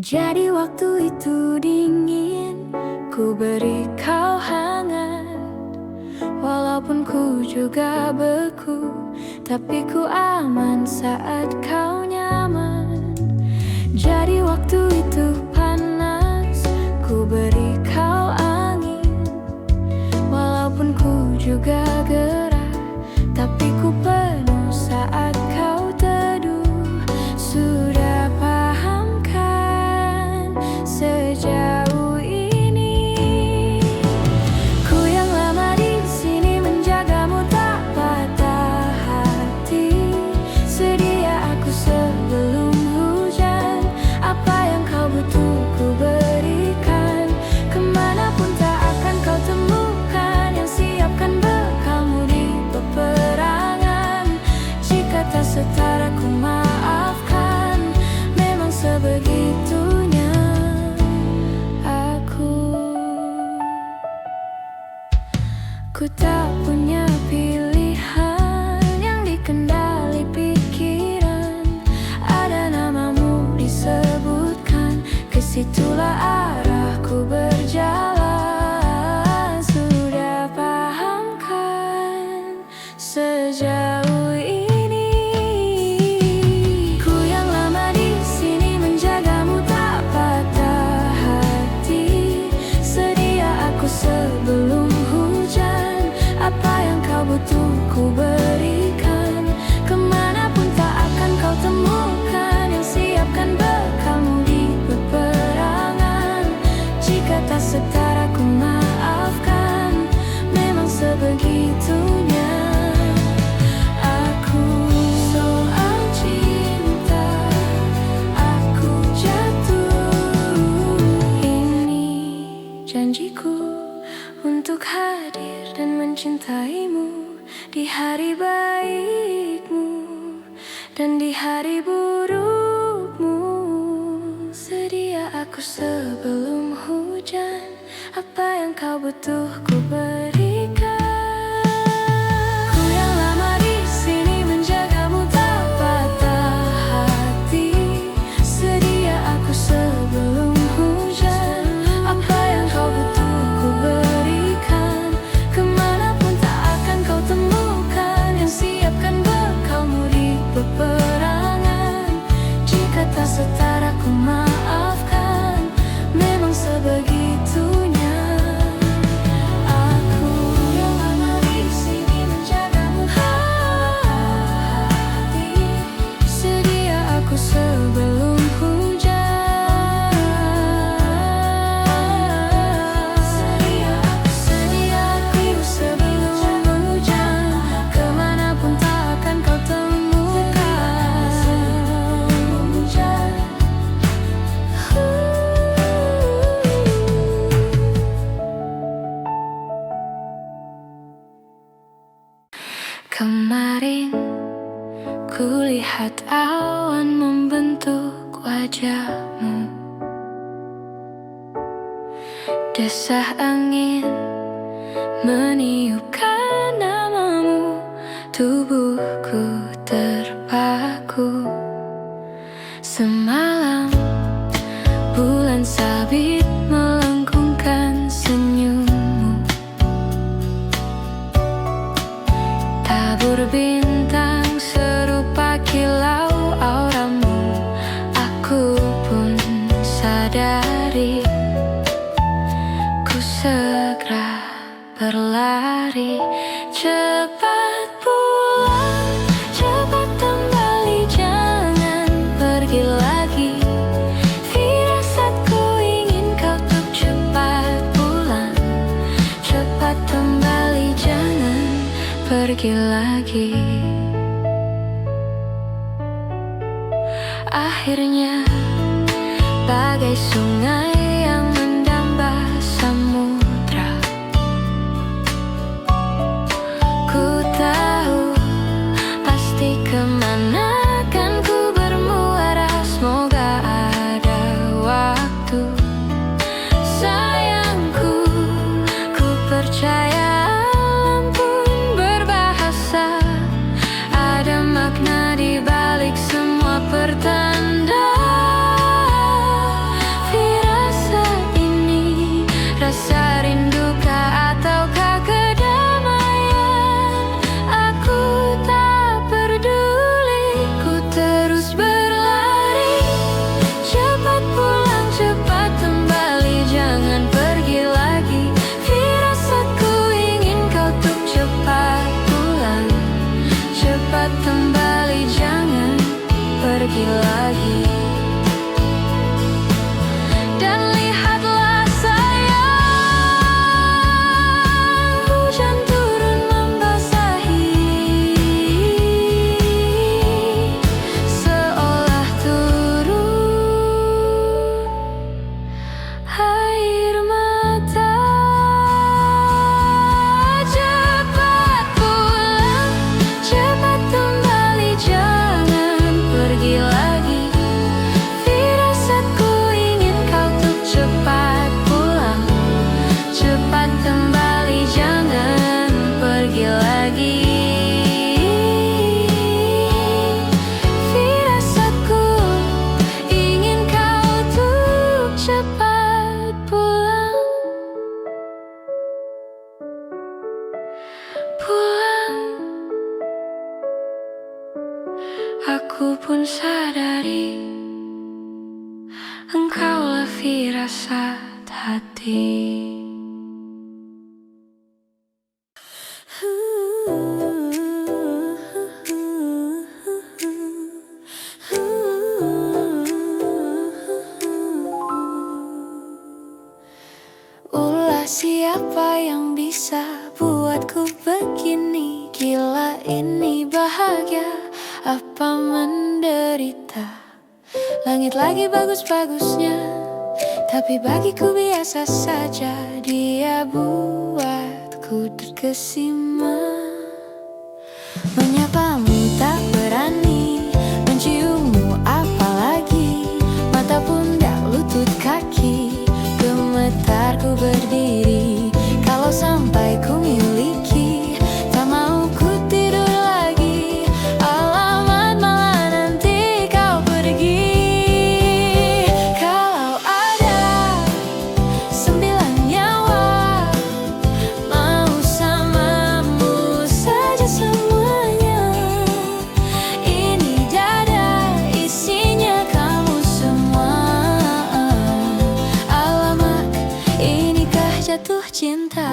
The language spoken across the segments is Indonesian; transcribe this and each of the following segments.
Jadi waktu itu dingin, ku beri kau hangat. Walaupun ku juga beku, tapi ku aman saat kau nyaman. Jadi waktu itu panas, ku beri kau angin. Walaupun ku juga gerah, tapi ku penuh saat kau teduh. Sudah paham kan sejauh ini? Ku yang lama di sini menjagamu tak patah hati. Sedia aku sebelum hujan. Apa yang kau butuh ku berikan. Kemanapun tak akan kau temukan yang siapkan bekalmu di peperangan. Jika tak setara ku maafkan, memang sebegitunya aku. Ku tak punya pilihan yang dikendali pikiran. Ada namamu disebutkan, kesitulah arahku berjalan. Sudah paham kan sejauh ini? Ku yang lama di sini menjagamu tak patah hati. Sedia aku sebelum hujan. Apa yang kau butuh ku berikan. Kemanapun tak akan kau temukan yang siapkan bekalmu di peperangan. Jika tak setara ku maafkan, memang sebegitunya aku. Soal cinta aku jatuh. Ini janjiku untuk hadir dan mencintaimu di hari baikmu dan di hari burukmu. Sedia aku sebelum hujan. Apa yang kau butuh ku berikan. Ku yang lama di sini menjagamu tak patah hati. Sedia aku sebelum hujan. Apa yang kau butuh ku berikan. Kemanapun tak akan kau temukan yang siapkan bekalmu di peperangan. Jika tak setara ku maafkan, memang sebegitunya aku. Yang lama di sini menjagamu hati. Sedia aku sebelum hujan. Sedia aku sebelum hujan. Kemanapun tak akan kau temukan hujan. Kemarin kulihat awan membentuk wajahmu. Desah angin meniupkan namamu. Tubuhku terpaku. Semalam bulan sabit melengkungkan senyummu. Tabur bintang serupa kilau auramu. Aku pun sadari. Ku segera berlari. Cepat pulang, cepat kembali, jangan pergi lagi. Firasatku ingin kau tuh cepat pulang. Cepat kembali, jangan pergi lagi. Akhirnya bagai sungai yang mendamba samudra. Ku tahu pasti kemana kan ku bermuara. Semoga ada waktu. Sayangku, ku percaya alam pun berbahasa. Ada makna di balik semua pertanda. aku pun sadari engkaulah firasat hati. Ulah siapa yang bisa buatku begini? Gila ini bahagia apa menderita? Langit lagi bagus-bagusnya, tapi bagiku biasa saja. Dia buatku terkesima. Menyapamu tak berani, menciummu apalagi. Mata pundak, lutut, kaki, gemetar ku berdiri. Kalau sampai ku miliki, tak mau ku tidur lagi. Alamat malah nanti kau pergi. Kalau ada 9 nyawa, mau samamu saja semuanya. Ini dada isinya kamu semua. Alamak, inikah jatuh cinta?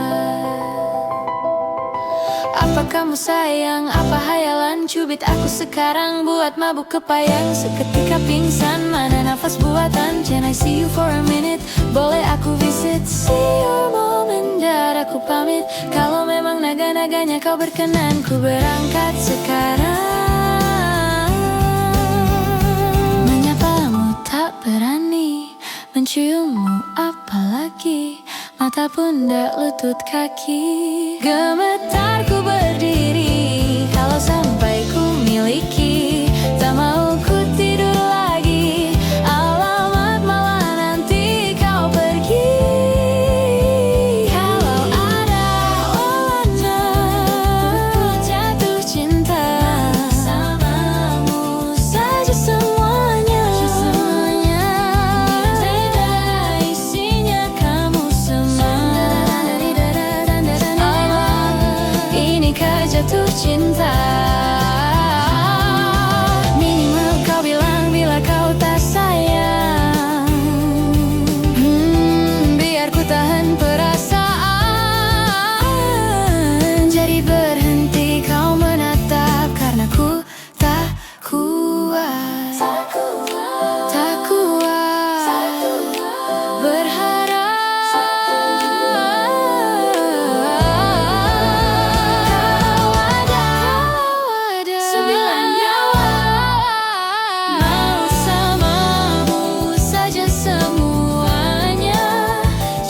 Apa kamu sayang, apa hayalan? Cubit aku sekarang buat mabuk kepayang. Seketika pingsan, mana nafas buatan? Can I see you for a minute? Boleh aku visit? See your mom and dad, aku pamit. Kalau memang naga-naganya kau berkenan, ku berangkat sekarang. Menyapamu tak berani, menciummu apalagi. Mata pundak, lutut, kaki, gemetar ku berdiri. Kalau sampai ku miliki, tak mau ku tidur lagi. Alamat malah nanti kau pergi. Kalau ada olahnya jatuh cinta, samamu saja semuanya. Beda isinya kamu semua. Inikah jatuh cinta? Minimal kau bilang bila kau tak sayang. Biar ku tahan perasaan. Jadi berhenti kau menatap, karena ku tak kuat. Tak kuat berharap. Kalau ada 9 nyawa, mau samamu saja semuanya.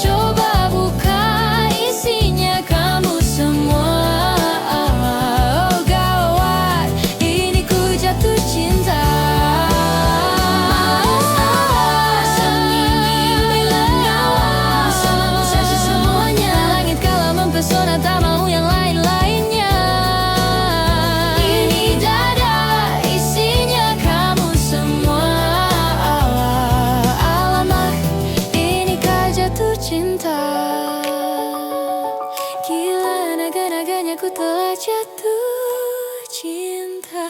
Coba buka isinya kamu semua. Oh gawat, ini ku jatuh cinta. Sembilan nyawa, samamu saja semuanya. Langit kalah mempesona, tak mau yang lain-lainnya. Ini dada isinya kamu semua. Alamak, inikah jatuh cinta? Gila naga-naganya ku telah jatuh cinta.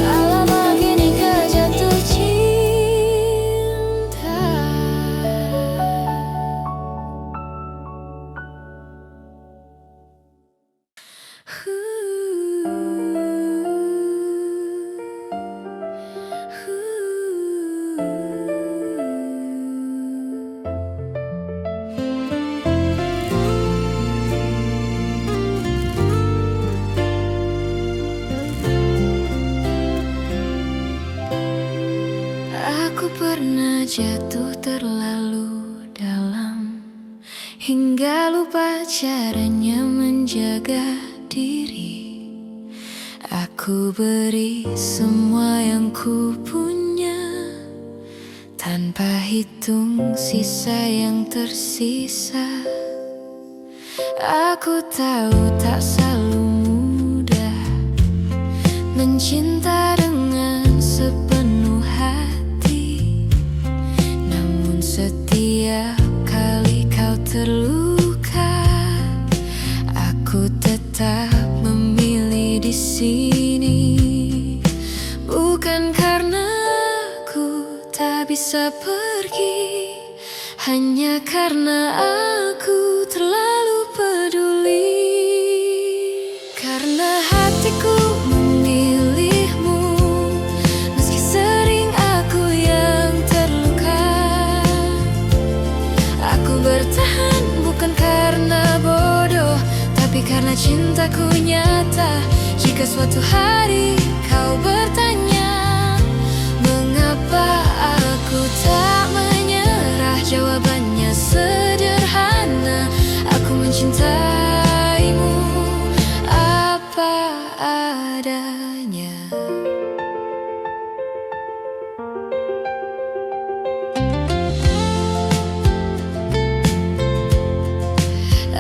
Alamak, inikah jatuh cinta? Aku pernah jatuh terlalu dalam, hingga lupa caranya menjaga diri. Aku beri semua yang ku punya, tanpa hitung sisa yang tersisa. Aku tahu tak selalu mudah mencinta dengan sepenuh hati, namun setiap kali kau sini. Bukan karena aku tak bisa pergi, hanya karena aku terlalu peduli. Karena hatiku memilihmu, meski sering aku yang terluka. Aku bertahan bukan karena bodoh, tapi karena cintaku nyata. Jika suatu hari kau bertanya mengapa aku tak menyerah, jawabannya sederhana: aku mencintaimu apa adanya.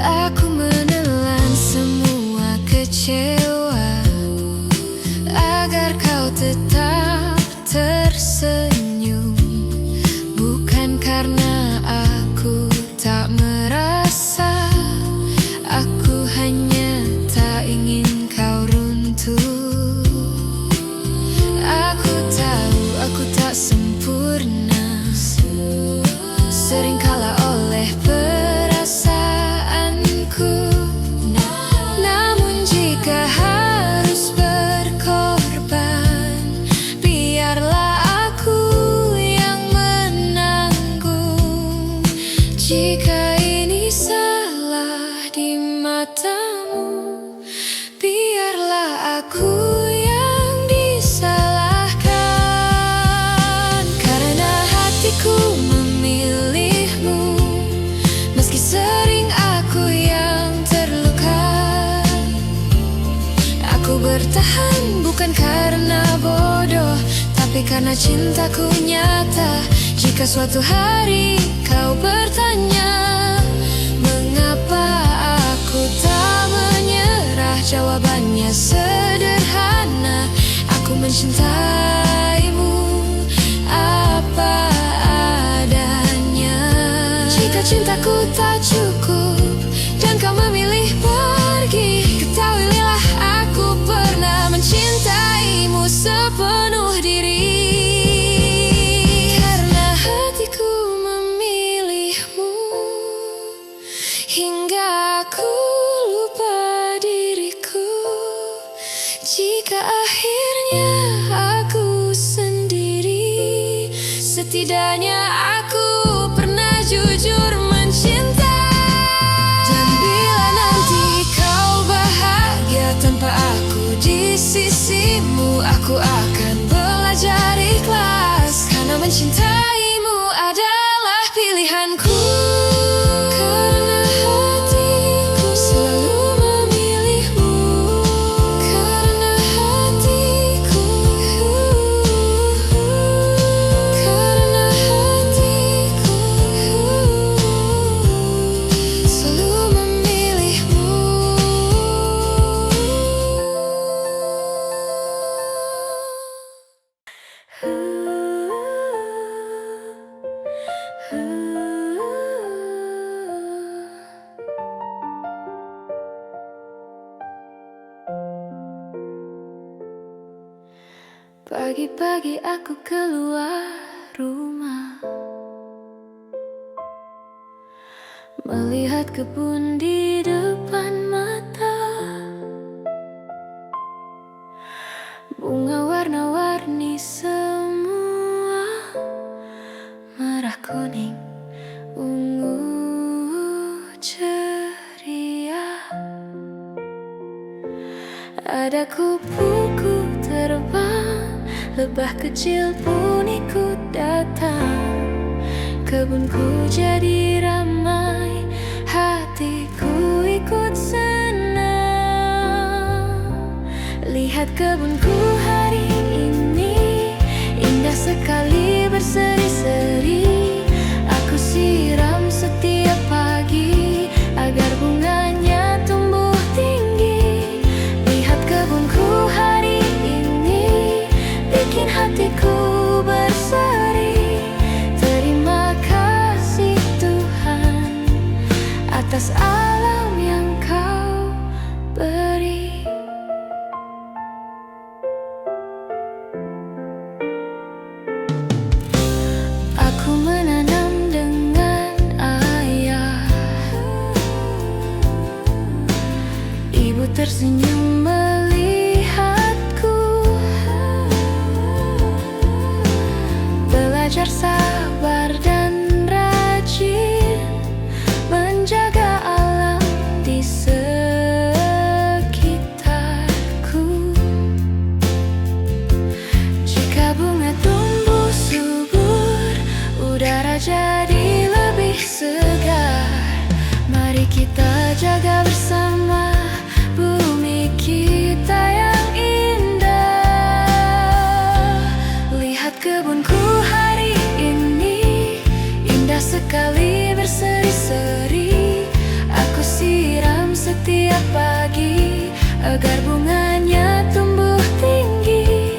Aku menelan semua kecewa agar kau tetap tersenyum. Bukan karena aku tak merasa, aku hanya tak ingin kau runtuh. Aku tahu aku tak sempurna, seringkala oleh perasaanku. Namun jika harus berkorban, biarlah aku yang menanggung. Jika ini salah di matamu, biarlah aku yang disalahkan. Karena hatiku memilihmu, meski sering aku yang terluka. Aku bertahan bukan karena bodoh, tapi karena cintaku nyata. Jika suatu hari kau bertanya mengapa aku tak menyerah, jawabannya sederhana: aku mencintaimu apa adanya. Jika cintaku tak cukup dan kau memilih pergi, ketahuilah aku pernah mencintaimu sepenuh diri. Karena hatiku memilihmu hingga aku lupa diriku. Jika akhirnya aku sendiri, setidaknya aku pernah jujur mencinta. Dan bila nanti kau bahagia tanpa aku di sisimu, aku akan belajar ikhlas, karena mencintaimu adalah pilihanku. Karena hatiku selalu memilihmu. Karena hatiku, karena hatiku selalu memilihmu. Pagi-pagi aku keluar rumah, melihat kebun di depan mata. Bunga warna-warni semua, merah, kuning, ungu, ceria. Ada kupu-kupu terbang, lebah kecil pun ikut datang. Kebunku jadi ramai, hatiku ikut senang. Lihat kebunku hari ini, indah sekali berseri-seri. Aku siram setiap pagi agar bunganya tumbuh tinggi. Lihat kebunku hari ini, bikin hatiku berseri. Terima kasih Tuhan atas alam yang kau beri. tersenyum melihatku, belajar sabar dan rajin menjaga alam di sekitarku. Jika bunga tumbuh subur, udara jadi lebih segar. Mari kita jaga bersama bumi kita yang indah. Lihat kebunku hari ini, indah sekali berseri-seri. Aku siram setiap pagi agar bunganya tumbuh tinggi.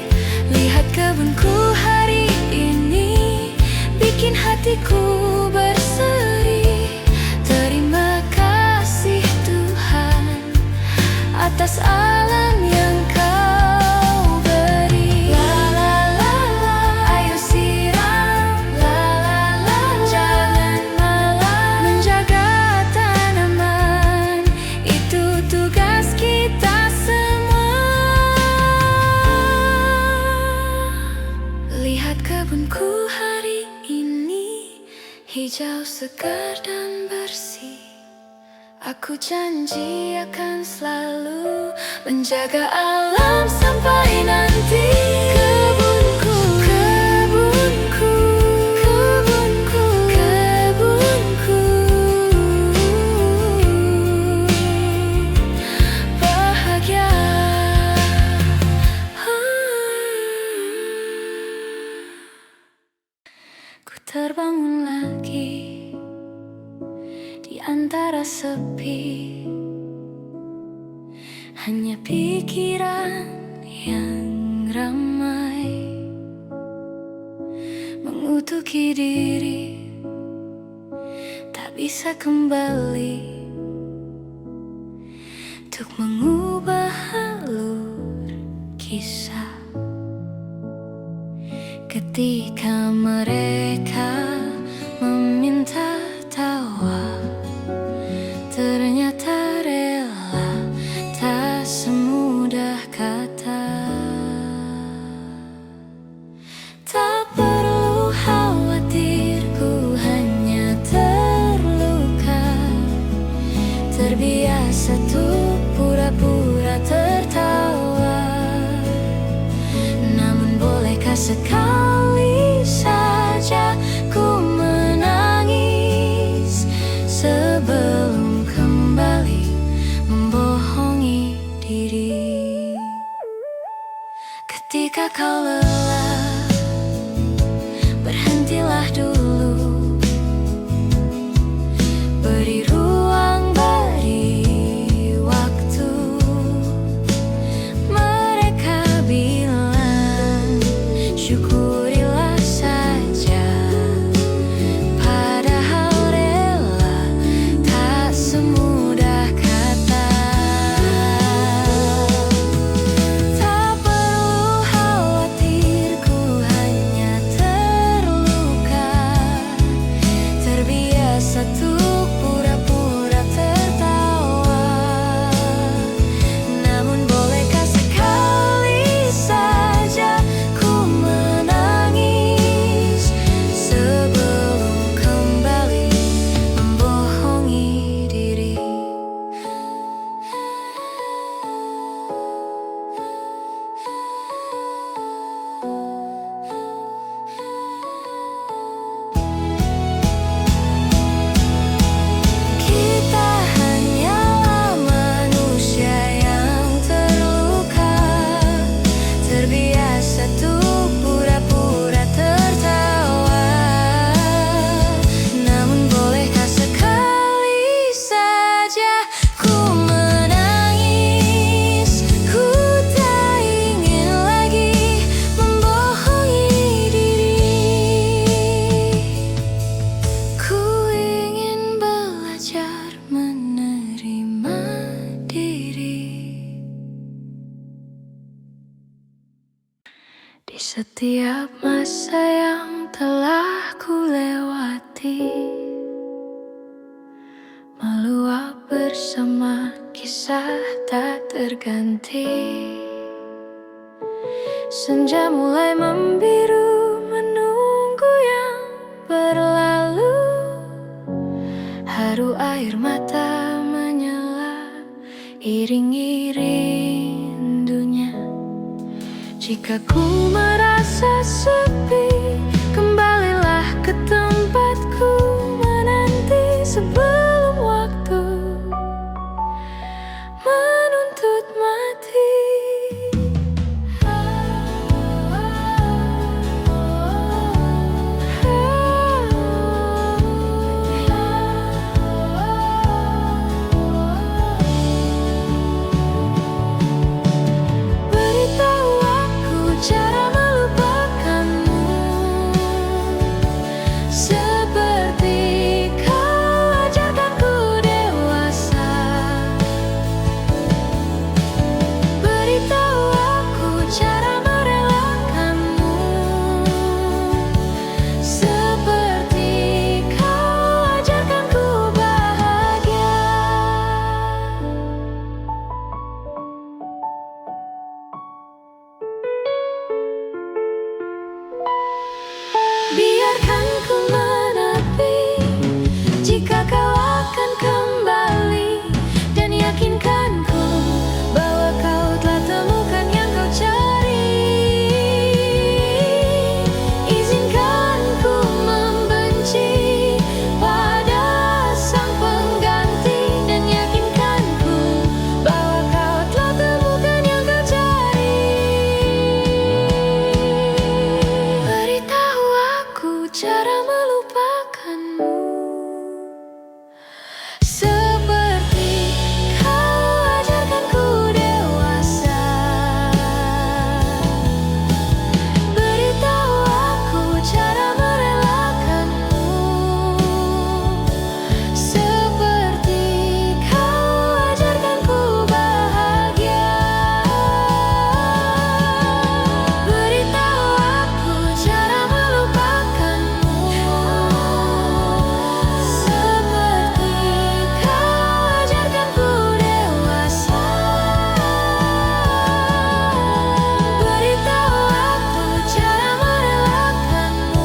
Lihat kebunku hari ini, bikin hatiku berseri. Terima kasih Tuhan atas alam yang kau beri. La la la la, ayo siram. La la la la, jangan malas menjaga tanaman. Itu tugas kita semua. Lihat kebunku hari ini, hijau segar dan bersih. Aku janji akan selalu menjaga alam sampai nanti. Kebunku, kebunku, kebunku, kebunku bahagia. Ku terbangun lagi di antara sepi, hanya pikiran yang ramai mengutuki diri, tak bisa kembali untuk mengubah alur kisah. Ketika mereka meminta tawa, ternyata rela tak semudah kata. Tak perlu khawatir, ku hanya terluka. Terbiasa tuh pura-pura tertawa. Namun bolehkah sekali saja ku menangis sebelum kembali membohongi diri. Ketika kau lelah, berhentilah dulu. Beri ruang, beri waktu. Mereka bilang syukurilah saja, padahal rela tak semudah kata. Tak perlu khawatir, ku hanya terluka. Terbiasa tuh pura-pura tertawa. Namun bolehkah sekali saja ku menangis sebelum kembali membohongi diri. Kita hanyalah manusia yang terluka. Terbiasa tuh pura-pura tertawa. Namun bolehkah sekali saja ku menangis. Ku tak ingin lagi membohongi diri. Ku ingin belajar menerima diri. Di setiap masa yang telah ku lewati, meluap bersama kisah resah tak terganti. Senja mulai membiru menunggu yang berlalu. Haru air mata menyala iringi rindunya. Jika ku merasa sepi, kembalilah ke tempatku menanti sebelum waktu menuntut mati. Biarkan ku menepi jika kau akan kembali, dan yakinkan ku bahwa kau telah temukan yang kau cari. Izinkan ku membenci pada sang pengganti, dan yakinkan ku bahwa kau telah temukan yang kau cari. Beritahu aku cara melupakanmu, seperti kau ajarkan ku dewasa. Beritahu aku cara merelakanmu, seperti kau ajarkan ku bahagia. Beritahu aku cara melupakanmu, seperti kau ajarkan ku dewasa. Beritahu aku cara merelakanmu,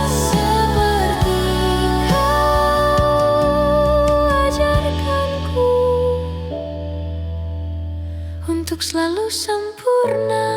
seperti kau ajarkanku untuk selalu sempurna.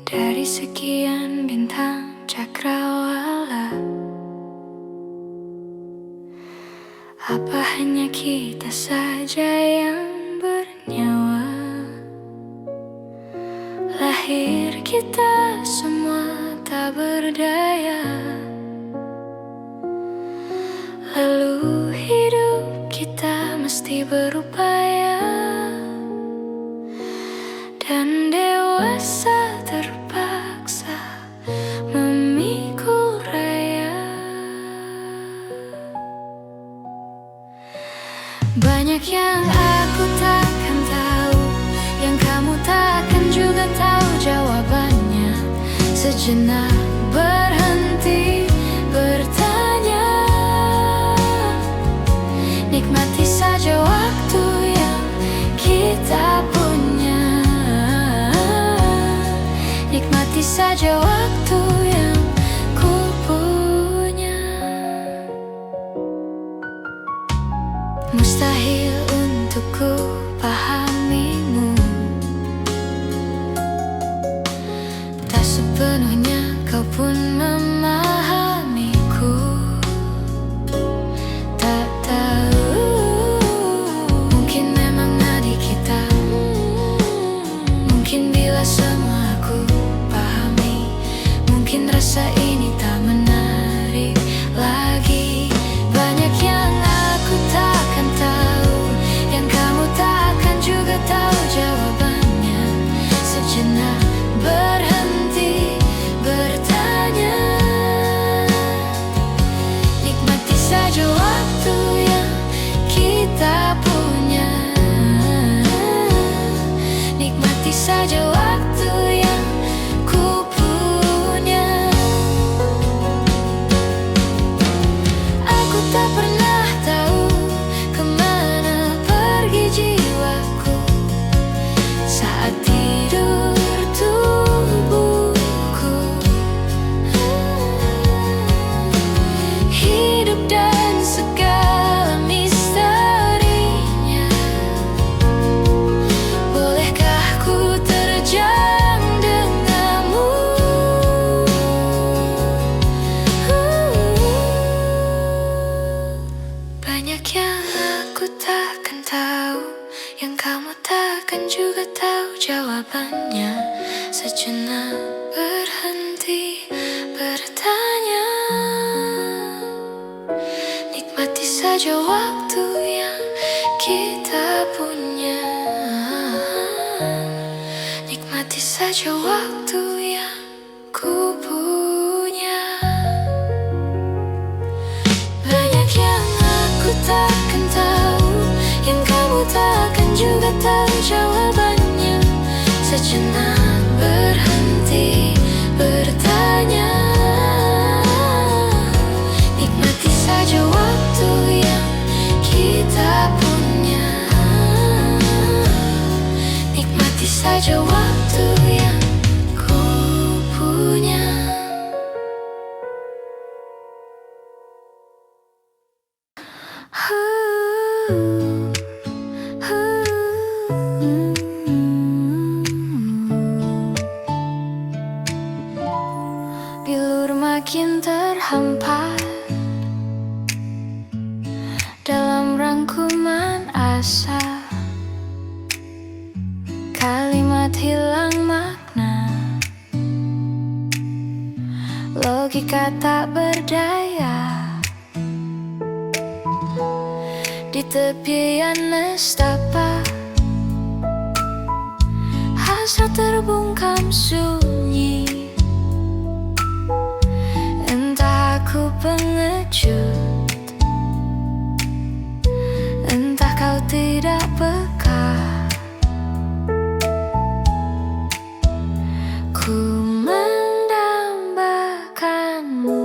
Dari sekian bintang cakrawala, apa hanya kita saja yang bernyawa? Lahir kita semua tak berdaya, lalu hidup kita mesti berupaya, dan dewasa terpaksa memikul raya. Banyak yang aku takkan tahu, yang kamu takkan juga tahu jawabannya. Sejenak berhenti bertanya, nikmati saja waktu yang kita punya. Nikmati saja waktu yang ku punya. Mustahil untukku pahamimu, tak sepenuhnya kau pun memahamiku. Tak tahu, mungkin memang nadi kita, mungkin bila semua aku pahami, saja waktu yang ku punya. Aku tak pernah tahu kemana pergi jiwaku saat tidur tubuhku. Hidup dan segala misterinya, bolehkah ku terjang denganmu? Banyak yang aku takkan tahu, yang kamu takkan juga tahu jawabannya. Sejenak berhenti bertanya, nikmati saja waktu yang kita punya. Nikmati saja waktu yang ku punya. Banyak yang aku takkan tahu, yang kamu takkan juga tahu jawabannya. Sejenak berhenti bertanya, nikmati saja waktu yang kita punya. Nikmati saja waktu yang ku punya. Bilur makin terhampar dalam rangkuman asa, kalimat hilang makna, logika tak berdaya. Di tepian nestapa, hasrat terbungkam sunyi. Entah aku pengecut, entah kau tidak peka. Ku mendambakanmu,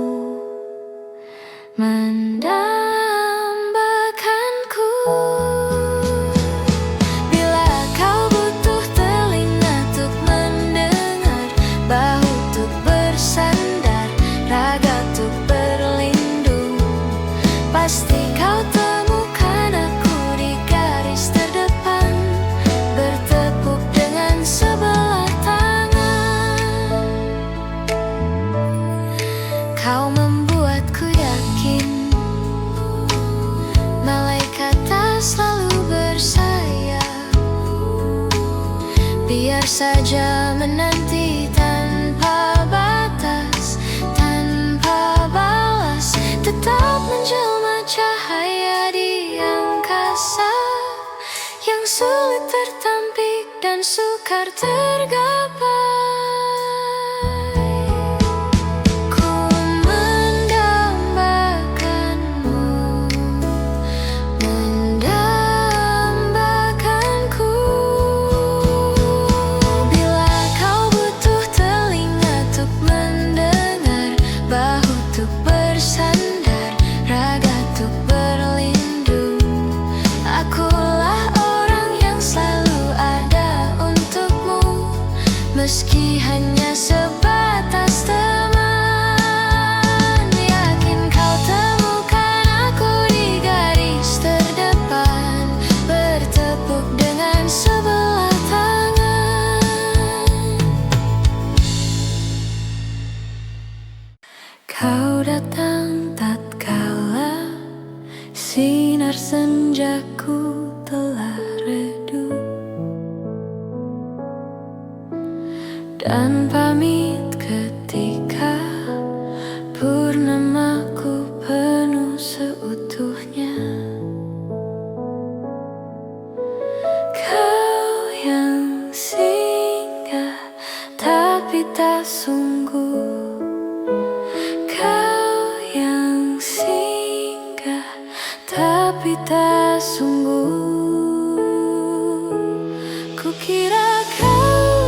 mendambakanku. Bila kau butuh telinga untuk mendengar, bahu untuk bersandar, raga untuk berlindung, pasti kau temukan aku di garis terdepan, bertepuk dengan sebelah tangan. Kau membuatku yakin malaikat tak selalu bersayap. Biar saja menanti tanpa batas, tanpa balas, tetap menjelma cahaya di angkasa yang sulit tertampik dan sukar tergapai. Ku mendambakanmu, mendambakanku. Bila kau butuh telinga untuk mendengar, bahu untuk bersandar, raga untuk berlindung, akulah orang yang selalu ada untukmu, meski hanya sebatas teman. Yakin kau temukan aku di garis terdepan, bertepuk dengan sebelah tangan. Kau datang tatkala sinar senjaku telah redup, dan pamit ketika purnamaku penuh seutuhnya. Kau yang singgah tapi tak sungguh, kau yang singgah tapi tak sungguh. Kukira kau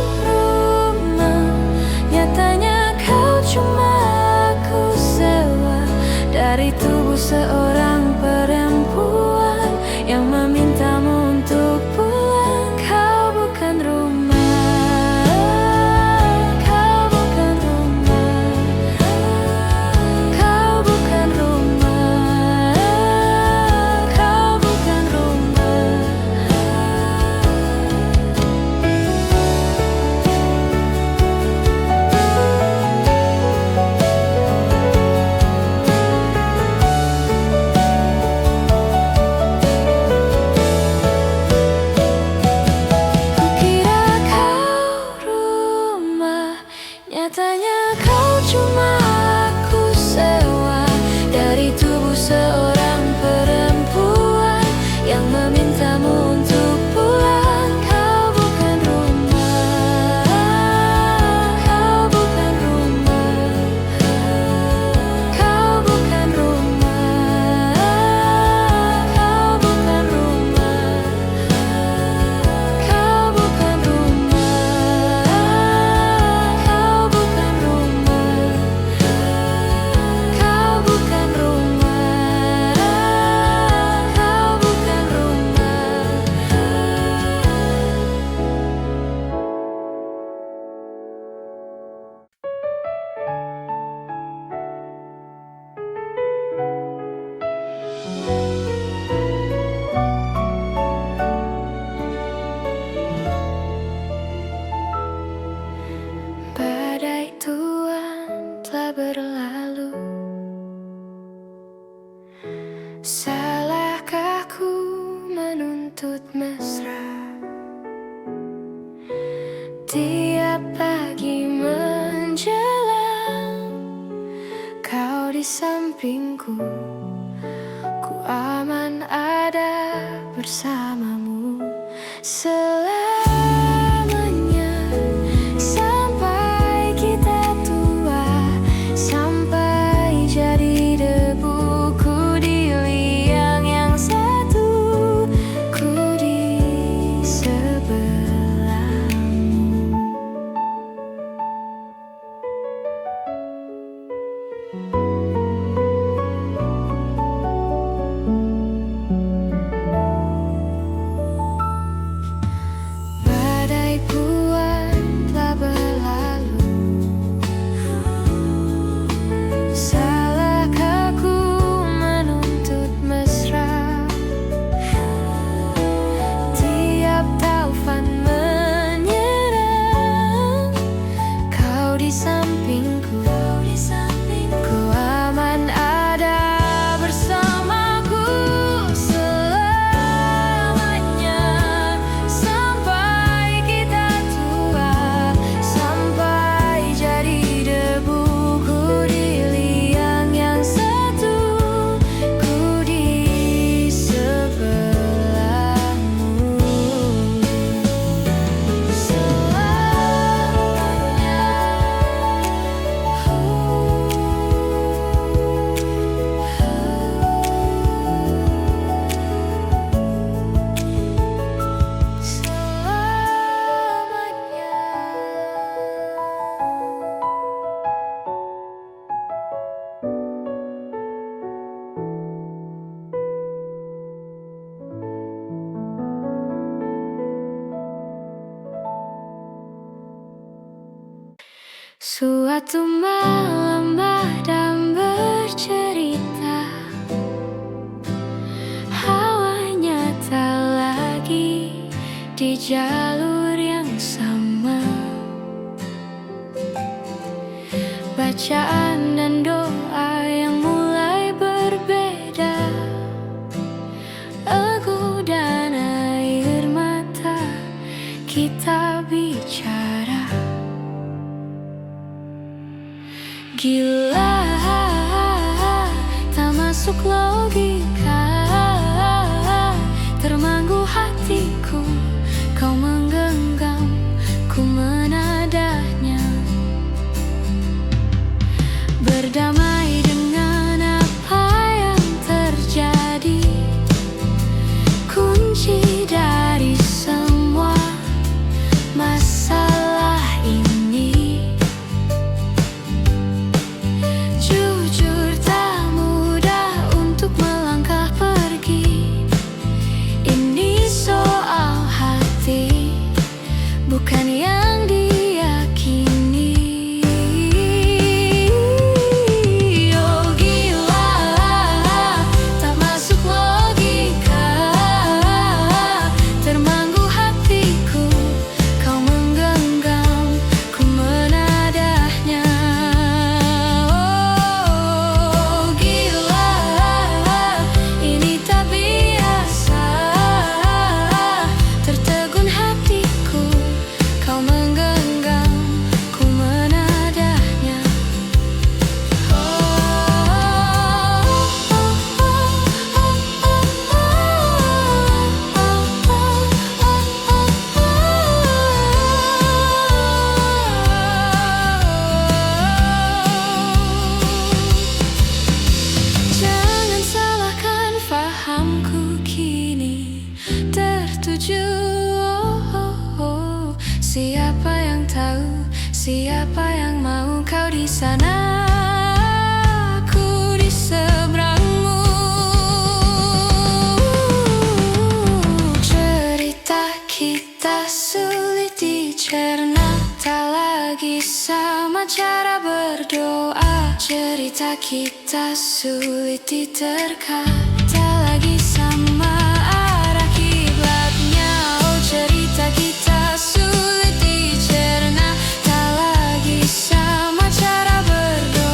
telah berlalu. Salahkah ku menuntut mesra? Tiap pagi menjelang kau di sampingku, ku aman ada bersamamu selamanya, sampai kita tua, sampai jadi debu. Ku di liang yang satu, ku di sebelahmu. Badai puan telah berlalu. Salahkah ku menuntut mesra? Tiap taufan menyerang, kau di sampingku, ku aman ada bersamaku selamanya, sampai kita tua, sampai jadi debu. Ku di liang yang satu, ku di sebelahmu Suatu malam Adam bercerita, hawanya tak lagi di jalur yang sama. Bacaan dan doa yang mulai berbeda, egu dan air mata kita bicara. Gila, tak masuk logika, termanggu hatiku, kau menggenggam, ku menadahnya. Berdamai dengan apa yang terjadi, kunci dari semua masalah ini. Jujur tak mudah untuk melangkah pergi. Ini soal hati, bukan yang diyakini. Oh gila, tak masuk logika, termanggu hatiku, kau menggenggam, ku menadahnya. Oh gila, ini tak biasa, tertegun hatiku, kau menggenggam, ku menadahnya. Jangan salahkan fahamku kini tertuju. Siapa yang tahu, siapa yang mau kau di sana, aku di seberangmu. Cerita kita sulit dicerna, tak lagi sama cara berdoa. Cerita kita sulit diterka, tak lagi sama arah kiblatnya. Oh cerita kita sulit dicerna, tak lagi sama cara berdoa.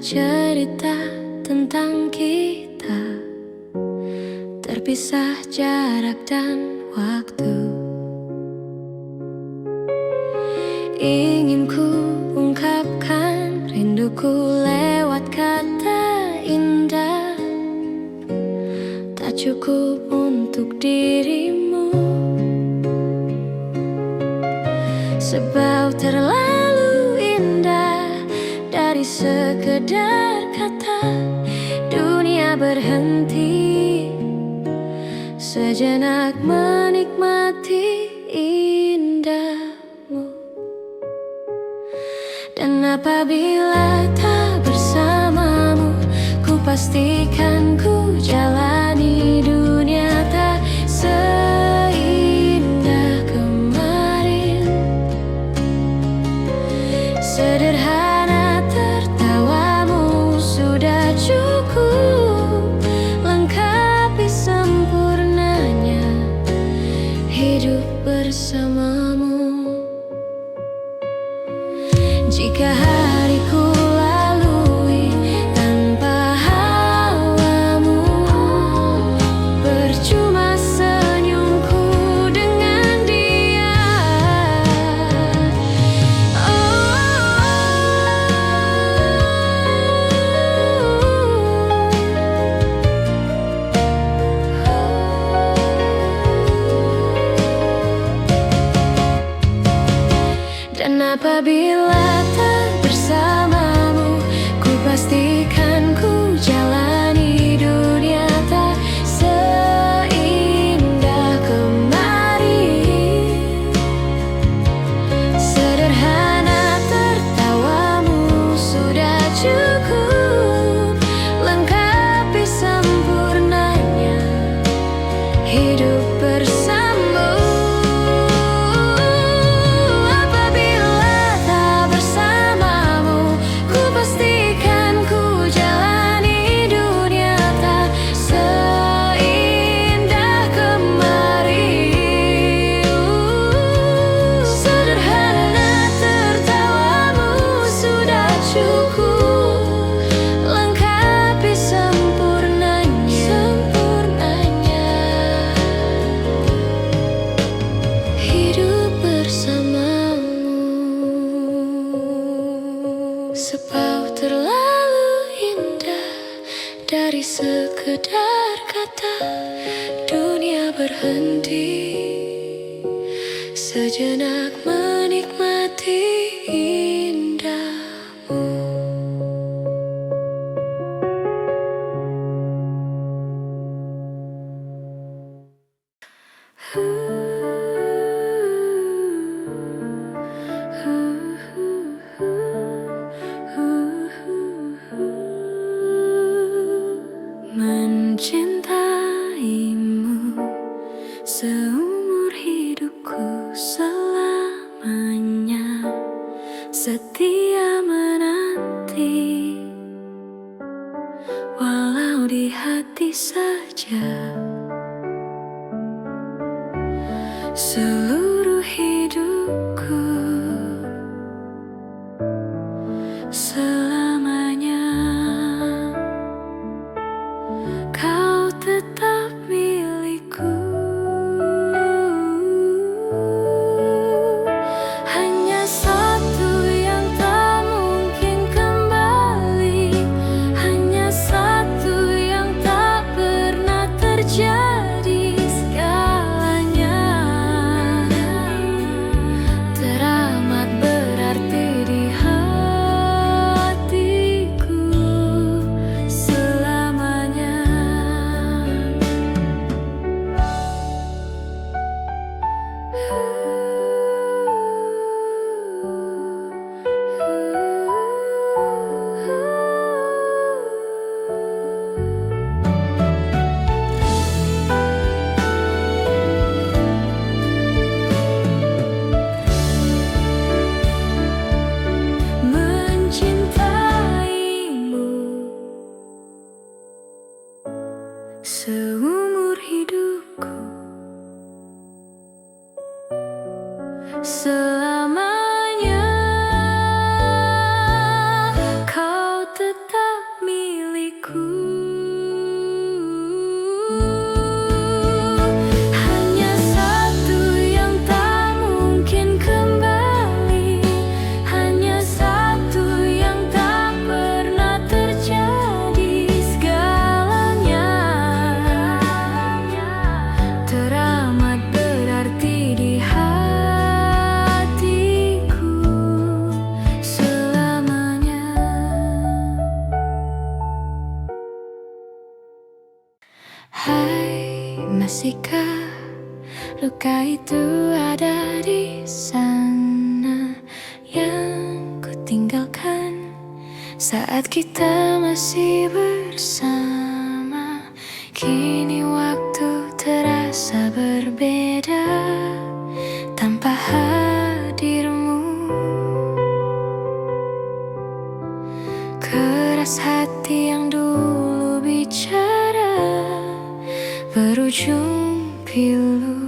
cerita tentang kita, terpisah jarak dan waktu. Ingin ku ungkapkan rinduku lewat kata indah, tak cukup untuk dirimu, sebab terlalu indah. Dari sekedar kata dunia berhenti, sejenak menikmati indahmu. Dan apabila tak bersamamu, ku pastikan ku jalani dunia tak seindah kemarin. Sederhana tertawamu sudah cukup lengkapi sempurnanya hidup bersamamu. Jika hariku lalui tanpa hawamu, percuma senyumku dengan dia. Dan apabila tak bersamamu, ku pastikan ku jalani dunia tak seindah kemarin. Sederhana tertawamu sudah cukup lengkapi sempurnanya hidup bersamamu. Sebab terlalu indah. Dari sekedar kata dunia berhenti, sejenak menikmati indahmu. Mencintaimu seumur hidupku selamanya, setia menanti, walau di hati saja. Seluruh hidupku selamanya kau tetap milikku. Hanya satu yang tak mungkin kembali, hanya satu yang tak pernah terjadi. Segalanya teramat berarti di hatiku selamanya. Mencintaimu seumur hidupku selamanya kau tetap Mungkinkah luka itu ada di sana yang ku tinggalkan saat kita masih bersama? Kini waktu terasa berbeda tanpa hadirmu. Keras hati yang dulu bicara berujung pilu.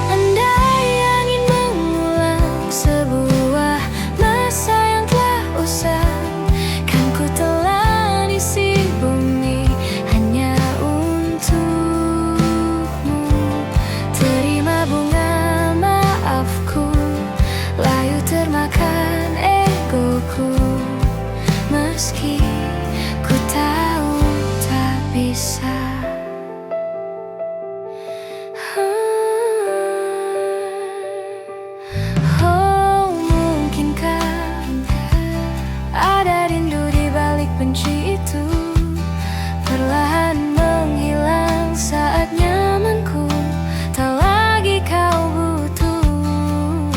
Andai angin mengulang sebuah masa yang telah usang, kan ku telan isi bumi hanya untukmu. Terima bunga maafku, layu termakan egoku, meski ku tahu tak bisa. Oh, mungkinkah ada rindu di balik benci itu, perlahan menghilang saat nyamanku tak lagi kau butuh.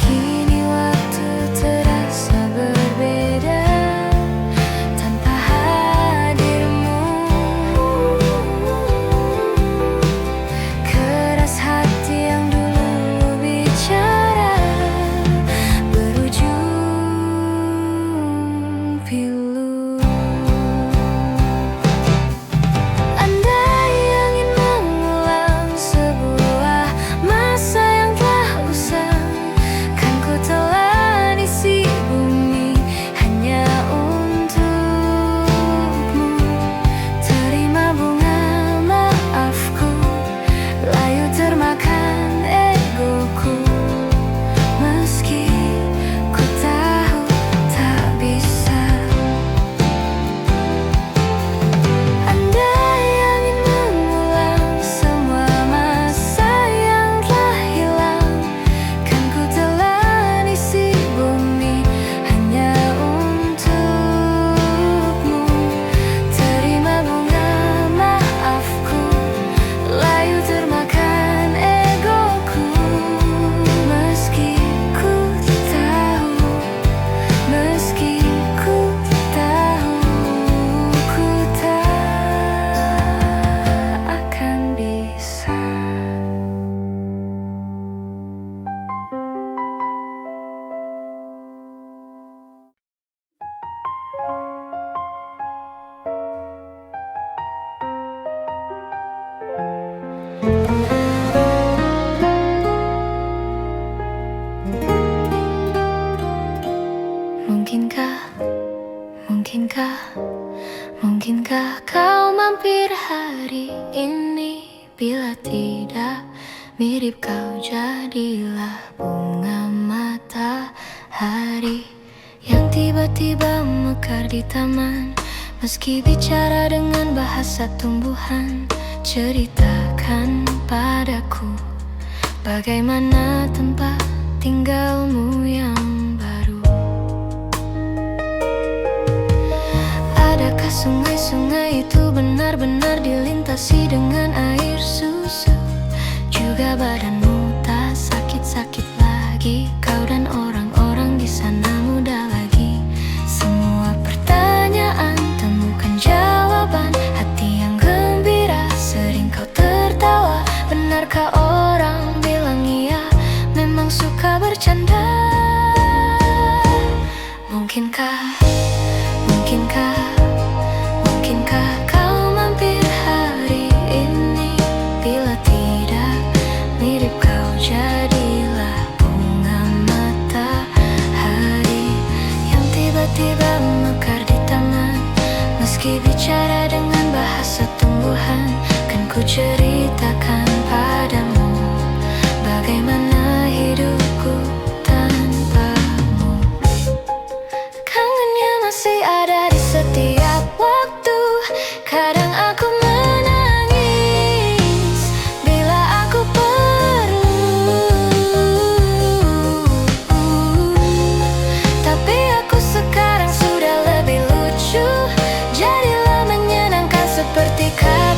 Kini waktu terasa berbeda tanpa hadirmu. Keras hati yang dulu bicara berujung pilu. Andai angin mengulang sebuah masa yang telah usang, kan ku telan isi bumi hanya untukmu. Terima bunga maafku, layu termakan egoku, meski ku tahu tak bisa. Andai angin mengulang semua masa yang telah hilang, kan ku telan isi bumi hanya untukmu. Terima bunga maafku, layu termakan egoku, meski ku tahu, meski ku tahu ku tak akan bisa. Mungkinkah, mungkinkah, mungkinkah kau mampir hari ini? Bila tidak, mirip kau jadilah bunga matahari yang tiba-tiba mekar di taman. Meski bicara dengan bahasa tumbuhan, ceritakan padaku bagaimana tempat tinggalmu yang baru. Adakah sungai-sungai itu benar-benar dilintasi dengan air susu? Juga badanmu tak sakit-sakit lagi, kau dan orang-orang di sana muda lagi. Semua pertanyaan temukan jawaban, hati yang gembira sering kau tertawa. Benarkah orang bilang iya, memang suka bercanda? Mungkinkah, mungkinkah, mungkinkah kau mampir hari ini? Bila tidak, mirip kau jadilah bunga matahari yang tiba-tiba mekar di taman. Meski bicara dengan bahasa tumbuhan, kan ku ceritakan padamu bagaimana hidupku tanpamu. Kangennya masih ada di setiap waktu. Kadang aku menangis bila aku perlu, tapi aku sekarang sudah lebih lucu. Jadilah menyenangkan seperti kau.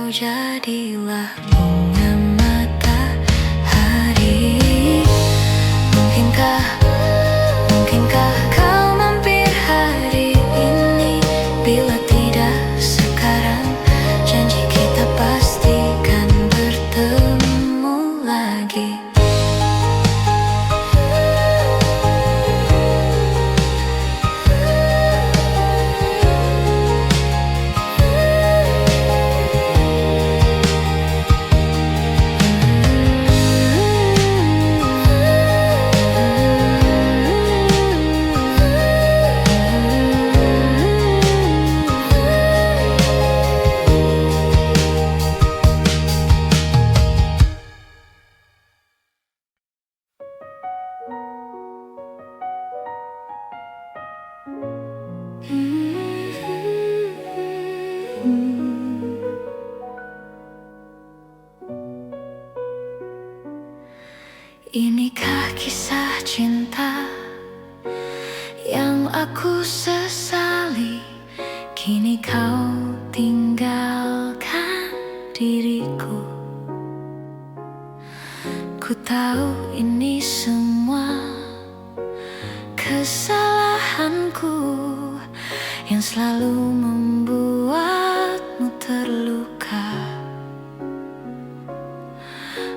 kau jadilah bunga matahari. Mungkinkah kau mampir hari ini? Bila tidak sekarang, janji kita pastikan bertemu lagi. Inikah kisah cinta yang aku sesali? Kini kau tinggalkan diriku. Ku tahu ini semua kesalahanku yang selalu membuatmu terluka.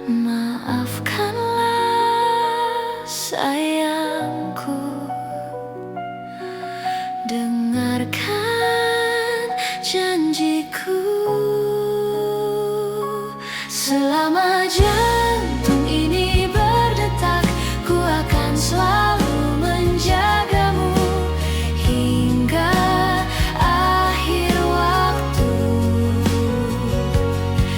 Maafkanlah sayangku, dengarkan janjiku. Selama jantung ini berdetak, ku akan selalu menjagamu hingga akhir waktu.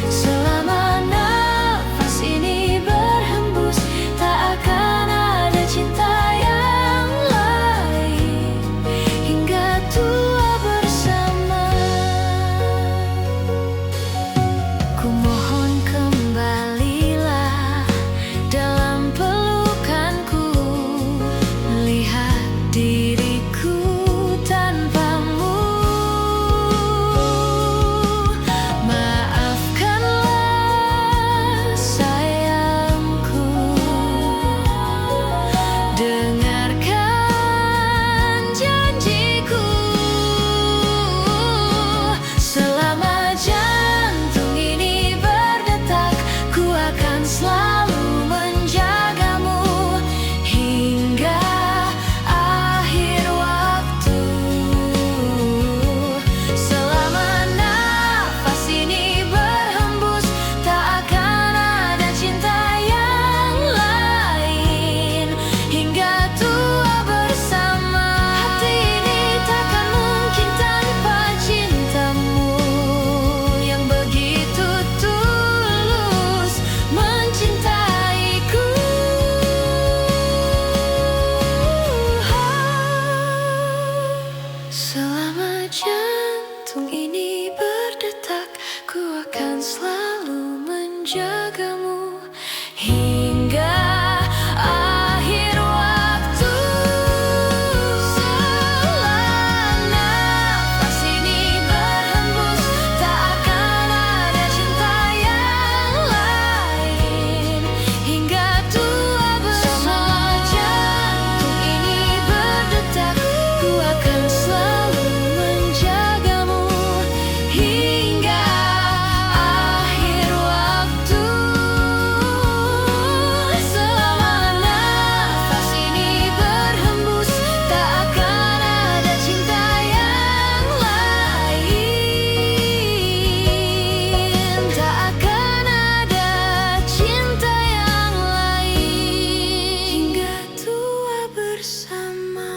Selama nafas ini berhembus, tak akan ada cinta yang lain hingga tua bersama. Ku mohon kembalilah dalam pelukanku, lihat diriku tanpamu. Maafkanlah sayangku, dengarkan janjiku. Selama jantung ini berdetak, ku akan selalu menjagamu hingga akhir waktu. Selama nafas ini berhembus, tak akan ada cinta yang lain hingga tua bersama. Hati ini takkan mungkin tanpa cintamu yang begitu tulus mencintaiku. Selama jantung ini berdetak, ku akan selalu menjagamu hingga akhir waktu. Selama nafas ini berhembus, tak akan ada cinta yang lain hingga tua bersama. Jantung ini berdetak, ku akan selalu menjagamu hingga akhir waktu. Selama nafas ini berhembus, tak akan ada cinta yang lain, tak akan ada cinta yang lain hingga tua bersama.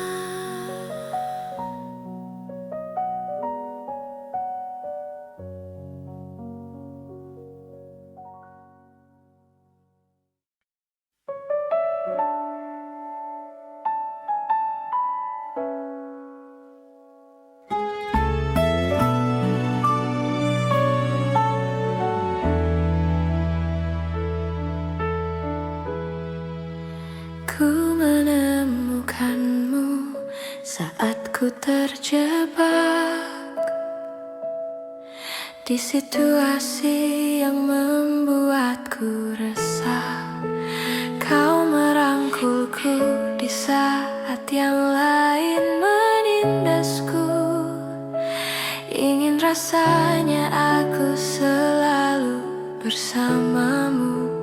Ku menemukanmu saat ku terjebak Di situasi yang membuatku resah, kau merangkulku di saat yang lain menindasku. Ingin rasanya aku selalu bersamamu,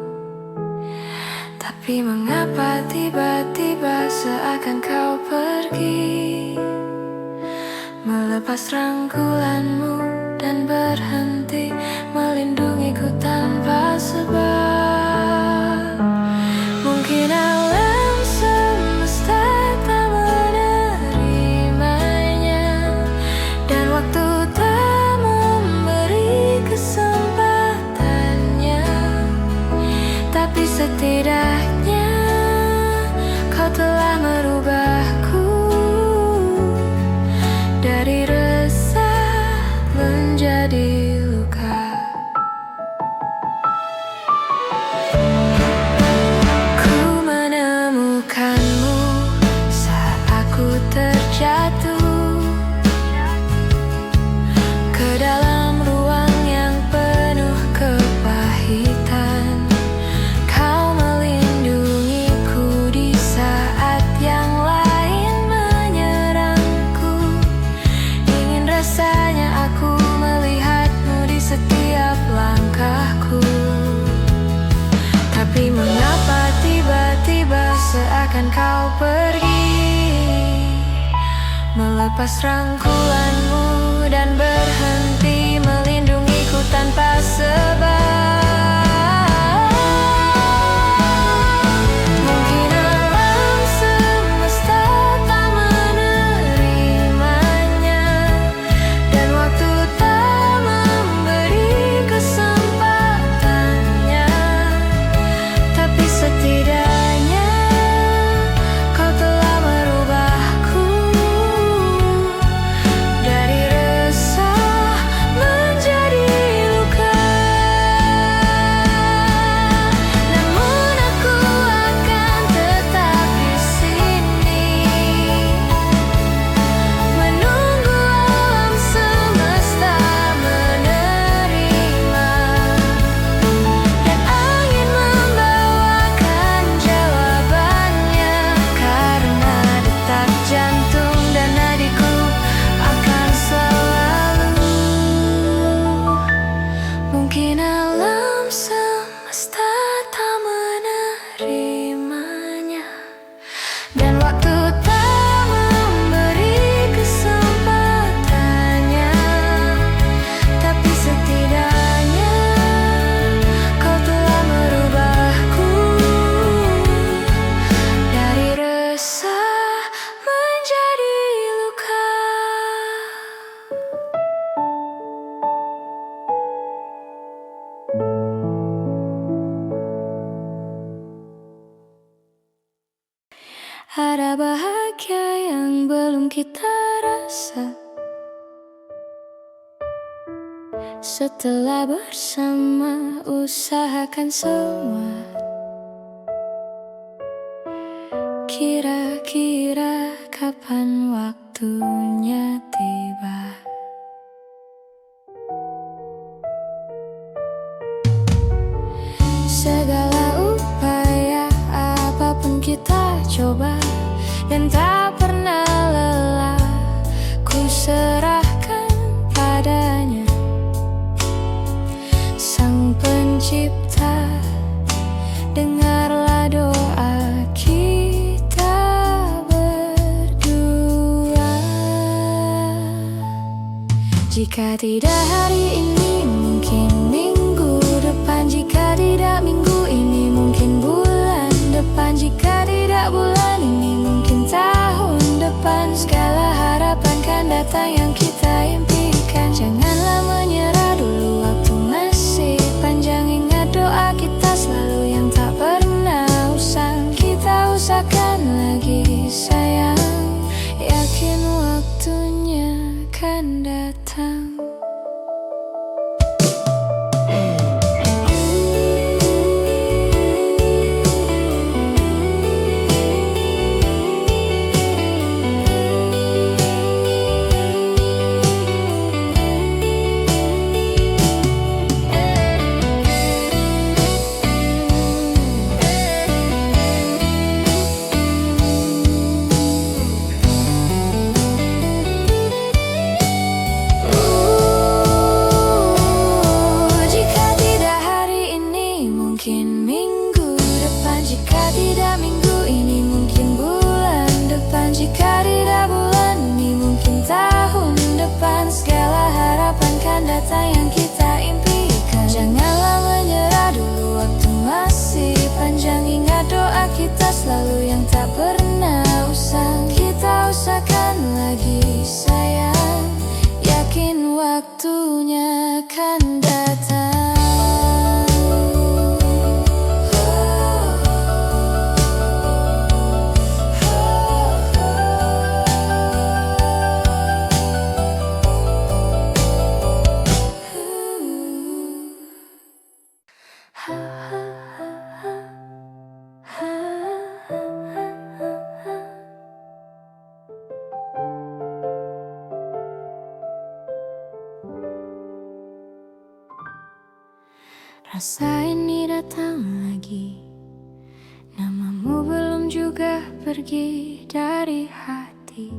tapi mengapa tiba-tiba seakan kau pergi, melepas rangkulanmu dan berhenti melindungiku tanpa sebab. Mungkin alam semesta tak menerimanya, dan waktu tak memberi kesempatannya. Tapi setidaknya kau telah merubahku dari resah menjadi luka. Ku menemukanmu saat aku terjatuh ke dalam ruang yang penuh kepahitan. Kau melindungiku di saat yang lain menyerangku. Ingin rasanya aku melihatmu di setiap langkahku, tapi mengapa tiba-tiba seakan kau pergi, melepas rangkulanmu dan berhenti melindungiku tanpa sebab. Mungkin alam semesta tak menerimanya, dan waktu tak memberi kesempatannya. Tapi setidaknya kau telah merubahku dari resah menjadi luka. Namun aku akan tetap di sini, menunggu alam semesta menerima, dan angin membawakan jawabannya. Karena detak jantung dan nadiku akan selalu. Mungkin alam semesta tak menerimanya, dan waktu tak memberi kesempatannya. Tapi setidaknya kau telah merubahku dari resah menjadi luka. Ada bahagia yang belum kita rasa setelah bersama usahakan semua. Kira-kira kapan waktunya tiba? Segala upaya apapun kita coba, dan tak pernah lelah ku serahkan padanya. Sang Pencipta, dengarlah doa kita berdua. Jika tidak hari ini, mungkin minggu depan. Jika tidak minggu ini, mungkin bulan depan. Jika tidak bulan ini, mungkin tahun depan. Segala harapan kan datang yang kita impikan. Janganlah menyerah dulu, waktu masih panjang. Ingat doa kita selalu yang tak pernah usang. Kita usahakan lagi sayang, yakin waktunya kan datang. tidak minggu ini, mungkin bulan depan. Jika tidak bulan ini, mungkin tahun depan. Segala harapan kan datang yang kita impikan. Janganlah menyerah dulu, waktu masih panjang. Ingat doa kita selalu yang tak pernah usang. Kita usahakan lagi sayang, yakin waktunya akan datang. Rasa ini datang lagi, namamu belum juga pergi dari hati.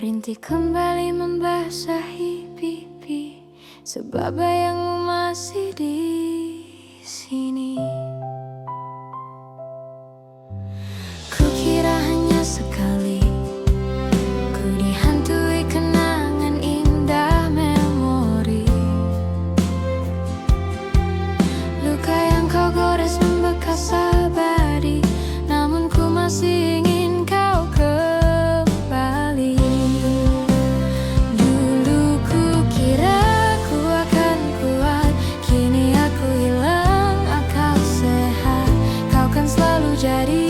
Rintik kembali membasahi pipi, sebab bayangmu masih di sini. Kukira hanya sekali, ku dihantui kenangan indah memori. Luka yang kau gores membekas abadi, namun ku masih ingin kau kembali. Dulu ku kira ku akan kuat, kini aku hilang akal sehat. Kau kan selalu jadi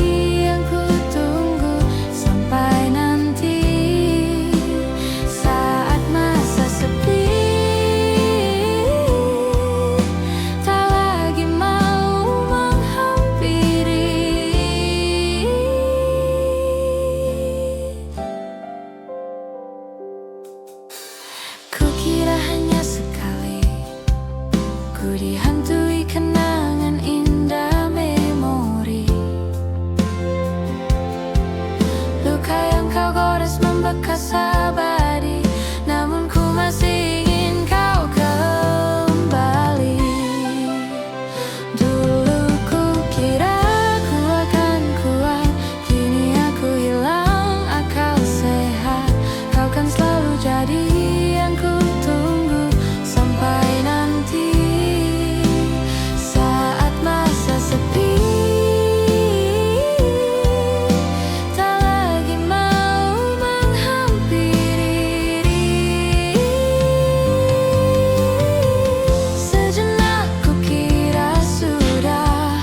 yang ku tunggu sampai nanti, saat masa sepi. Dihantui kenangan indah memori. Luka yang kau gores membekas abadi, namun ku masih ingin kau kembali. Dulu ku kira ku akan kuat, kini aku hilang akal sehat. Kau kan selalu jadi yang ku tunggu sampai nanti, sepi. Tak lagi mau menghampiri. Sejenak kukira sudah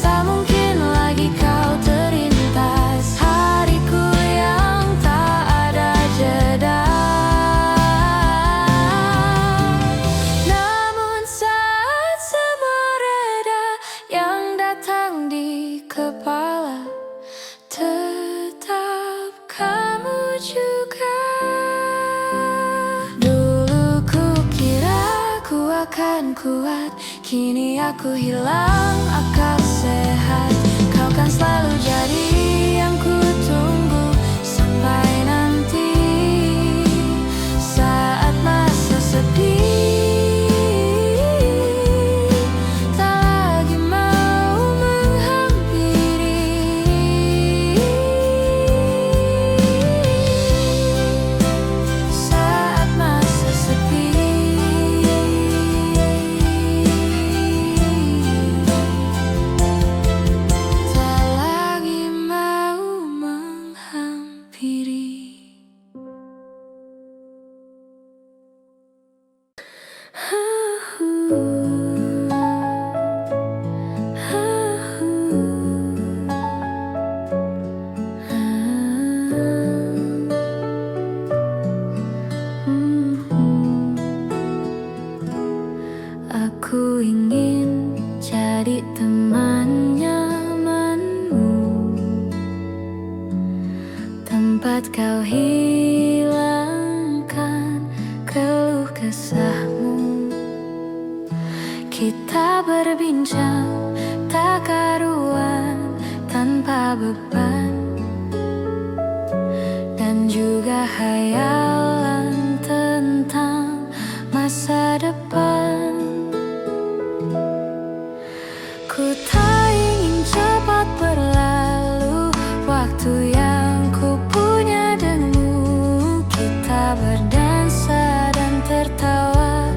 tak mungkin lagi kau terlintas hariku yang tak ada jeda. Namun saat semua reda yang datang di kepala, tetap kamu juga. Dulu ku kira ku akan kuat, kini aku hilang akal sehat. Kau kan selalu jadi yang ku tunggu sampai nanti, saat masa sepi. Aku ingin jadi teman nyamanmu, tempat kau hilangkan keluh kesahmu. Kita berbincang tak karuan tanpa beban, dan juga hayalan tentang masa depan. Ku tak ingin cepat berlalu waktu yang ku punya denganmu. Kita berdansa dan tertawa,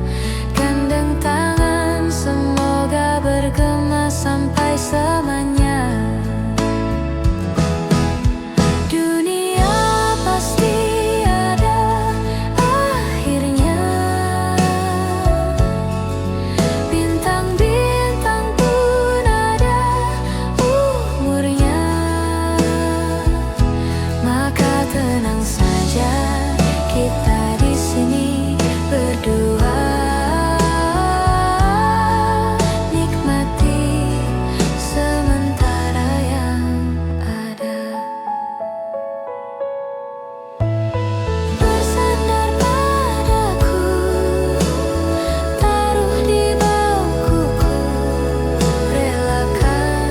gandeng tangan, semoga bergema sampai selamanya. Dunia pasti ada akhirnya, bintang-bintang pun ada umurnya. Maka tenang saja, kita di sini berdua, nikmati sementara yang ada. Bersandar padaku, taruh di baukuku, relakan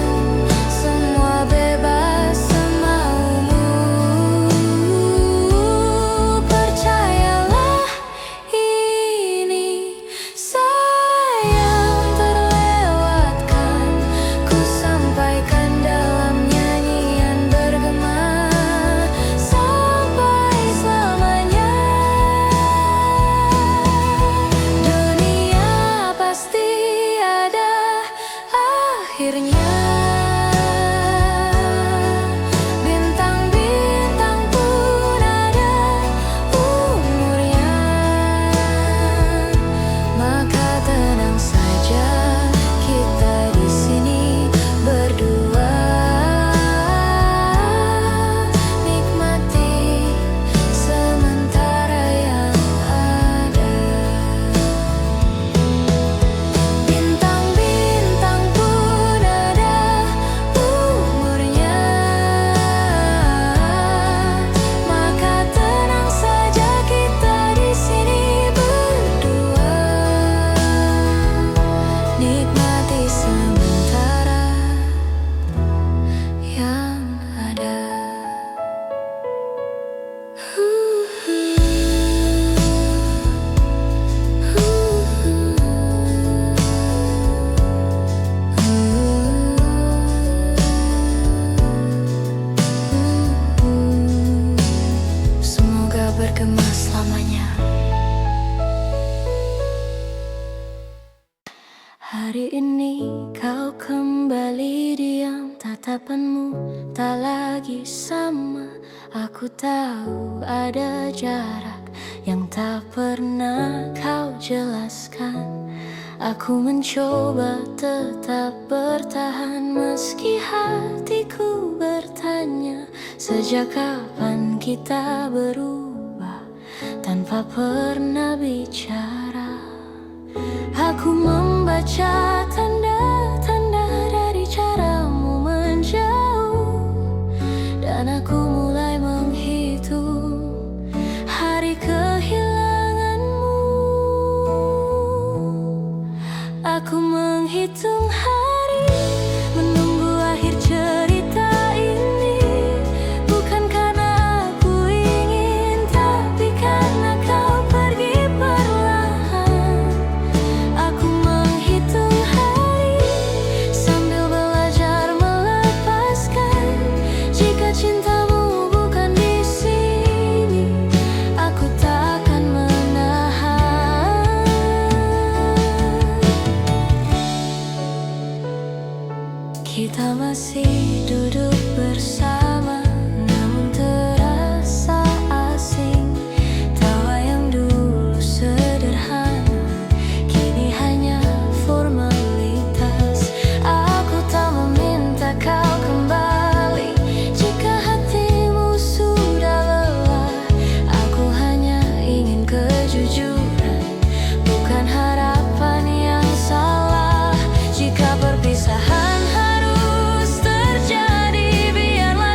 semua bebas semaumu. Percayalah ini sayang terlewatkan, ku sampaikan dalam nyanyian bergema sampai selamanya. Dunia pasti ada akhirnya, bintang-bintang pun ada umurnya. Maka tenang saja, kita di sini berdua, nikmati sementara yang ada. Bintang-bintang pun ada umurnya. Maka tenang saja, kita di sini berdua, nikmati sementara yang ada. Semoga bergema selamanya. Hari ini kau kembali diam, tatapanmu tak lagi sama. Aku tahu ada jarak yang tak pernah kau jelaskan. Aku mencoba tetap bertahan meski hatiku bertanya, sejak kapan kita berubah tanpa pernah bicara. Aku membaca tanda-tanda dari caramu menjauh, dan aku mulai menghitung hari kehilanganmu. Aku menghitung hari menunggu akhir cerita ini, bukan karena aku ingin, tapi karena kau pergi perlahan. Aku menghitung hari sambil belajar melepaskan. Jika cintamu bukan di sini, aku tak akan menahan. Kita masih duduk bersama, namun terasa asing. Tawa yang dulu sederhana, kini hanya formalitas. Aku tak meminta kau kembali jika hatimu sudah lelah. Aku hanya ingin kejujuran, bukan harapan yang salah. Jika perpisahan harus terjadi, biarlah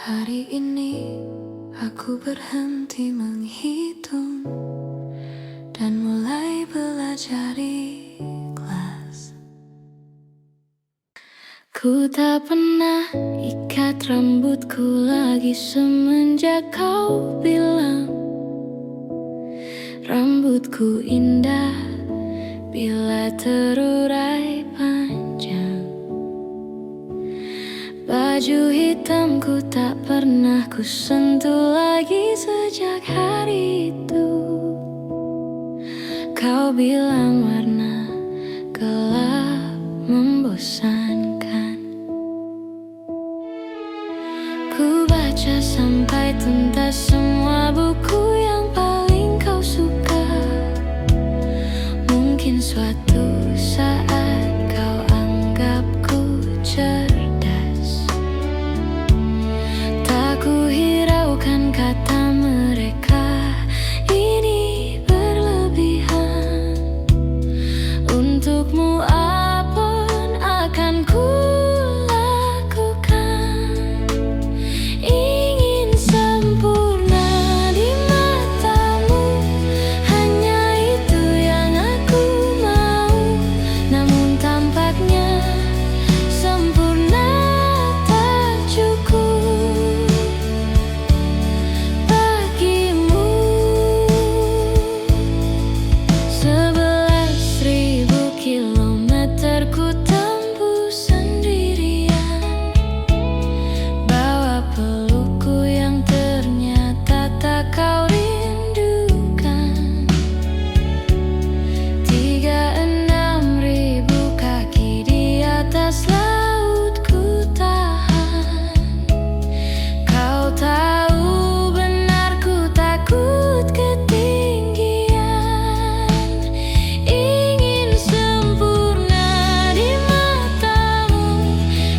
Hari ini aku berhenti menghitung dan mulai belajar ikhlas. Ku tak pernah ikat rambutku lagi semenjak kau bilang rambutku indah bila terurai panjang. Baju hitamku tak pernah ku sentuh lagi sejak hari itu. Kau bilang warna gelap membosankan. Ku baca sampai tuntas semua buku yang paling kau suka. Mungkin suatu saat kau anggapku cerdas. Tak ku hiraukan kata mereka, ini berlebihan. Untukmu apa akan ku lakukan? Ingin sempurna di matamu, hanya itu yang aku mau. Namun tampaknya sempurna tak cukup bagimu. 11.000 kilometer ku tempuh sendirian, bawa pelukku yang ternyata tak kau rindukan. 36.000 kaki di atas laut ku tahan. Kau tahu benar ku takut ketinggian. Ingin sempurna di matamu,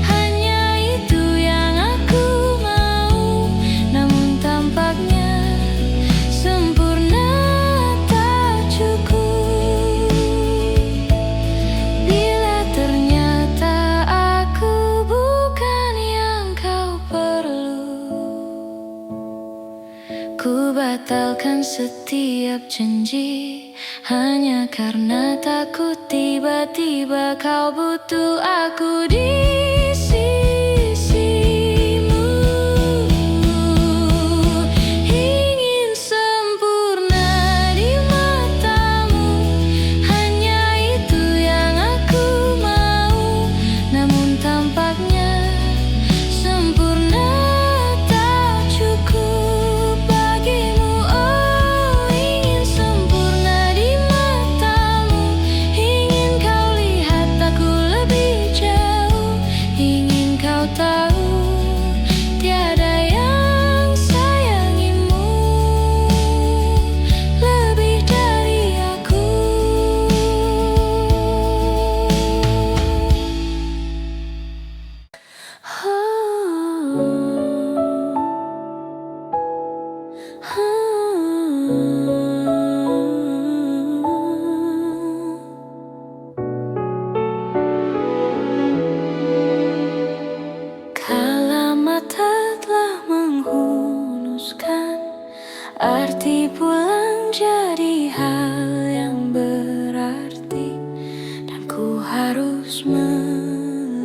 hanya itu yang aku mau. Namun tampaknya sempurna tak cukup bila ternyata aku bukan yang kau perlu. Ku batalkan setiap janji hanya karena takut tiba-tiba kau butuh aku di sisimu. Ingin sempurna di matamu, hanya itu yang aku mau. Namun tampaknya sempurna tak cukup bagimu. Oh, ingin sempurna di matamu, ingin kau lihat aku lebih jauh, ingin kau tahu tiada yang sayangimu lebih dari aku. Kala mata telah menghunuskan, arti pulang jadi hal yang berarti, dan ku harus melepasmu.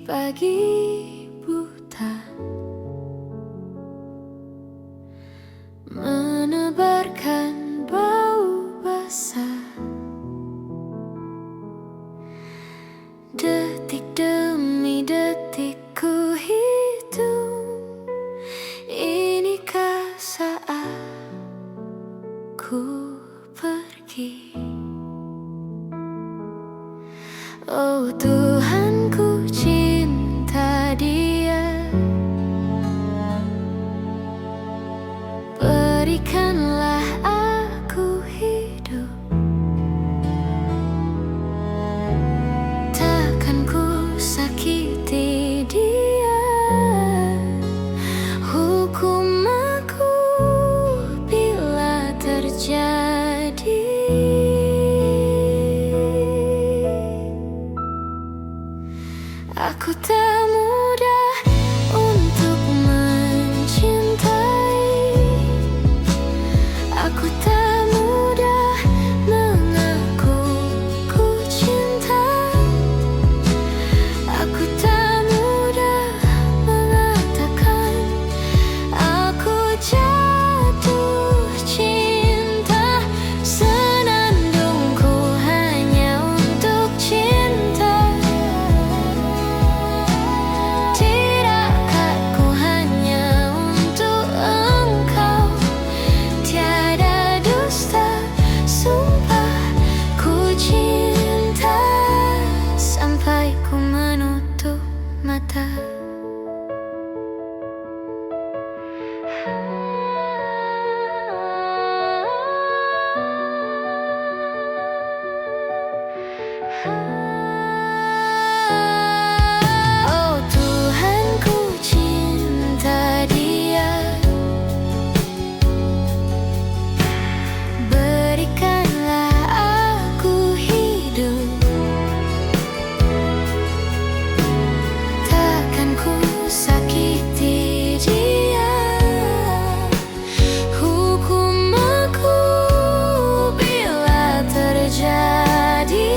pagi buta menebarkan bau basah. Detik demi detik ku hitung, inikah saat ku pergi. Oh Tuhan, ku cinta dia, berikanlah aku hidup. Takkan ku sakiti dia, hukum aku bila terjadi. Aku tak mudah untuk mencintai, aku tak mudah mengaku ku cinta, aku tak mudah mengatakan aku jatuh cinta. Senandungku hanya untuk cinta, tidakkah hanya untuk engkau. Tiada dusta, sumpah ku cinta sampai ku menutup mata. Oh Tuhan, ku cinta dia, berikanlah aku hidup. Takkan ku sakiti dia, hukum aku bila terjadi.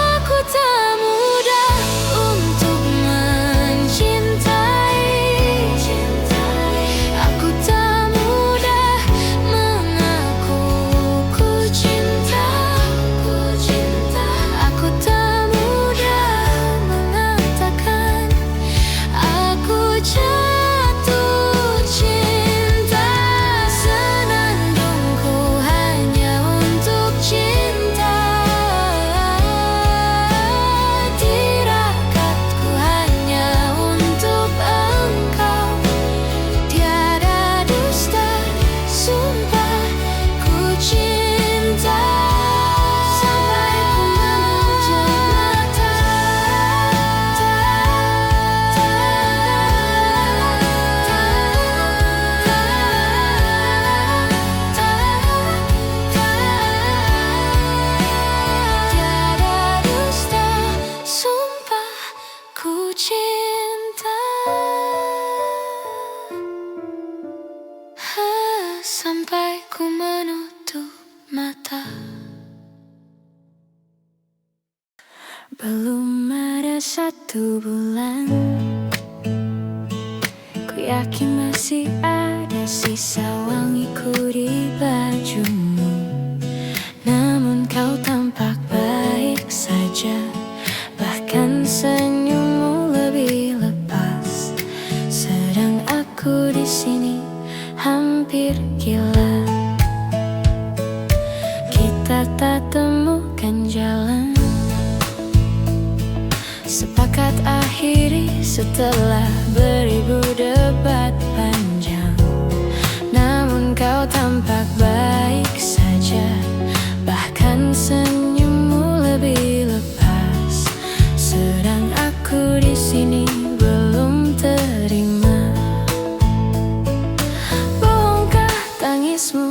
Aku tak mudah untuk mencintai, aku tak mudah mengaku ku cinta, aku tak mudah mengatakan aku jatuh cinta. Senandungku hanya untuk cinta, tirakatku hanya untuk engkau. Tiada dusta, sumpah ku cinta sampai ku menutup mata. Tiada dusta, sumpah ku cinta sampai ku menutup mata. Belum ada 1 bulan, ku yakin masih ada sisa wangiku di bajumu. Namun kau tampak baik saja, bahkan senyummu lebih lepas. Sedang aku di sini hampir gila. Kita tak temukan jalan, sepakat akhiri setelah beribu debat panjang. Namun kau tampak baik saja, bahkan senyummu lebih lepas. Sedang aku di sini belum terima. Bohongkah tangismu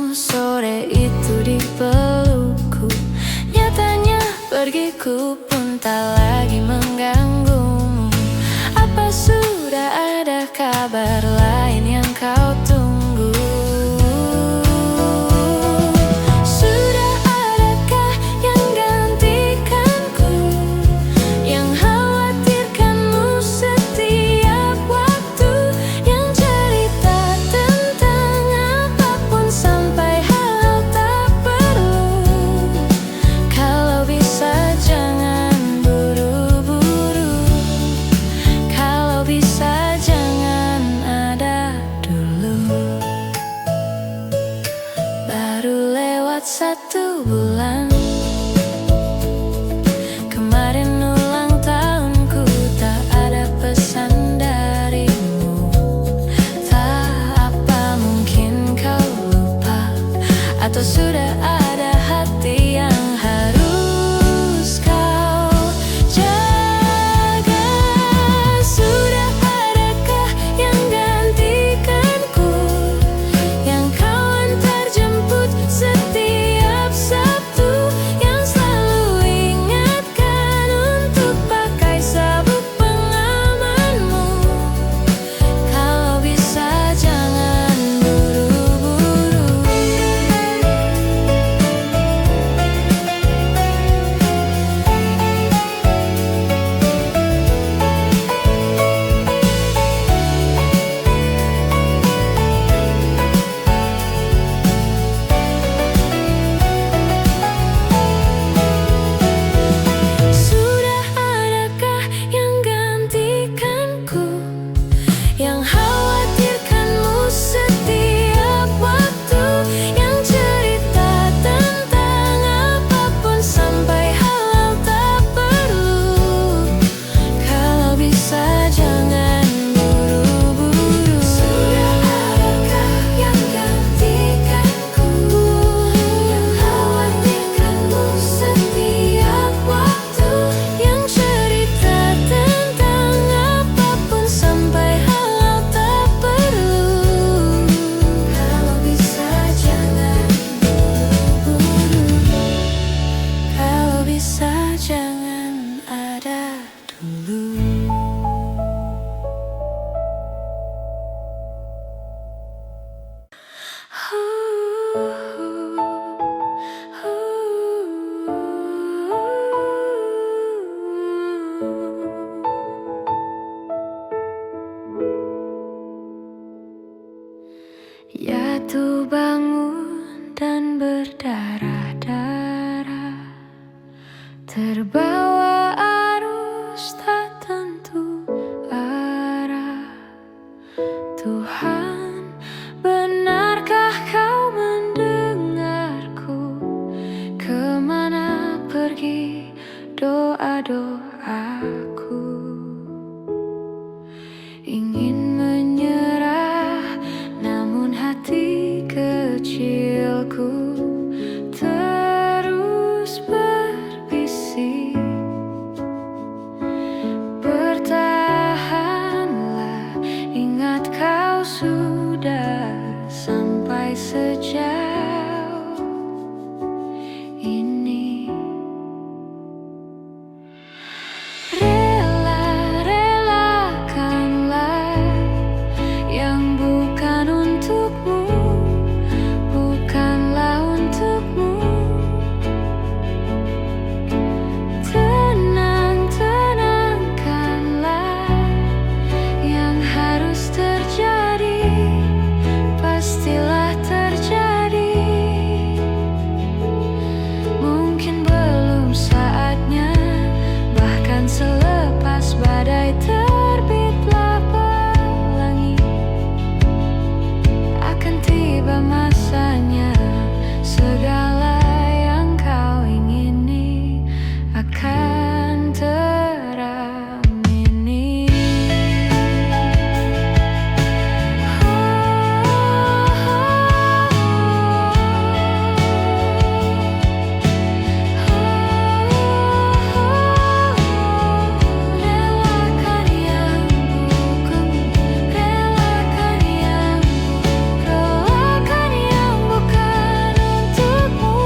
Jatuh bangun dan berdarah-darah, terbawa arus tak tentu arah. Tuhan, benarkah kau mendengarku? Kemana pergi doa-doaku? Ingin menyerah, namun hati kecilku terus berbisik. Bertahanlah, ingat kau sudah sampai sejauh ini. Relakanlah yang bukan untukmu, bukanlah untukmu. Tenangkanlah, yang harus terjadi pastilah terjadi. Mungkin belum saatnya, bahkan selepas badai terbitlah pelangi. Akan tiba masanya, segala yang kau ingini akan teramini. Relakan yang bukan, relakan yang relakan yang bukan untukmu.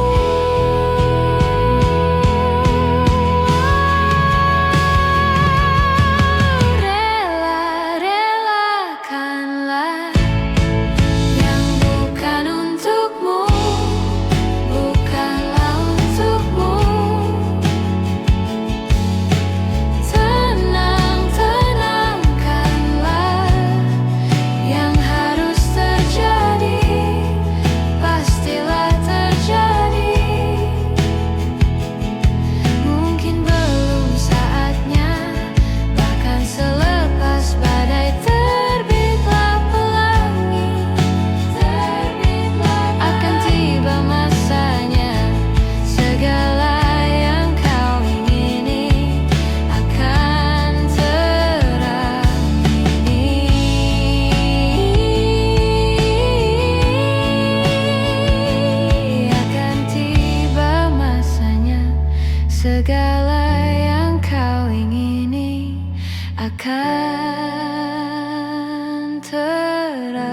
Relakanlah yang bukan untukmu, bukanlah untukmu. Tenangkanlah, yang harus terjadi pastilah terjadi. Mungkin belum saatnya, bahkan selepas badai terbitlah pelangi. Akan tiba masanya, segala yang kau ingini akan teramini. Akan tiba masanya, segala yang kau ingini akan teramini.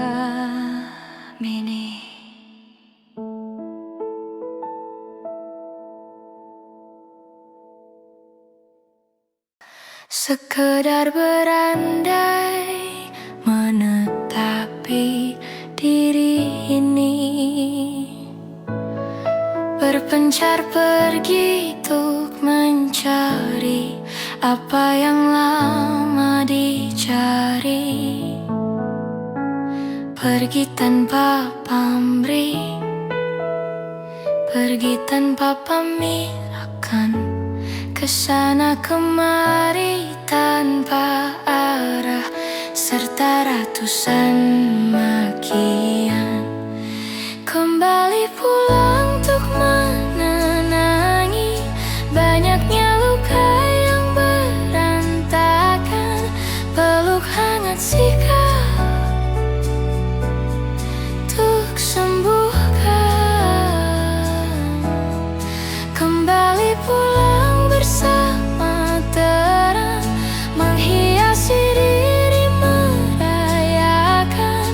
Sekedar berandai, menetapi diri ini, berpencar pergi untuk mencari apa yang lama dicari. Pergi tanpa pamrih, pergi tanpa pamit, akan kesana kemari tanpa arah, serta ratusan makian. Kembali pulang untuk menenangi banyaknya luka yang berantakan. Peluk hangat sikap untuk sembuhkan. Kembali pulang bersama terang, menghiasi diri, merayakan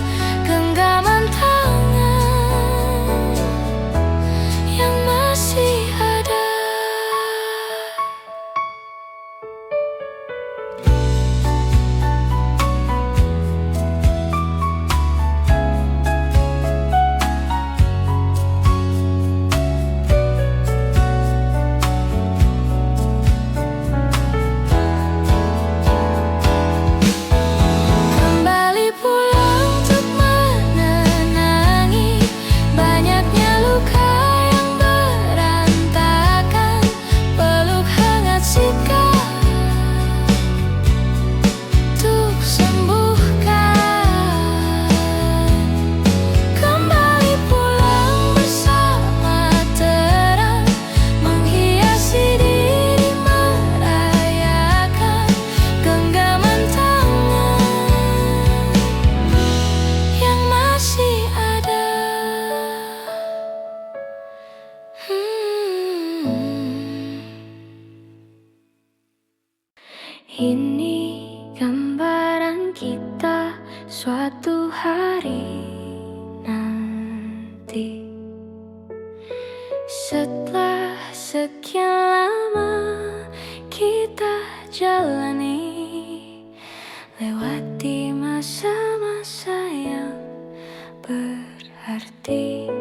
Ini gambaran kita suatu hari nanti. Setelah sekian lama kita jalani, lewati masa-masa yang berarti.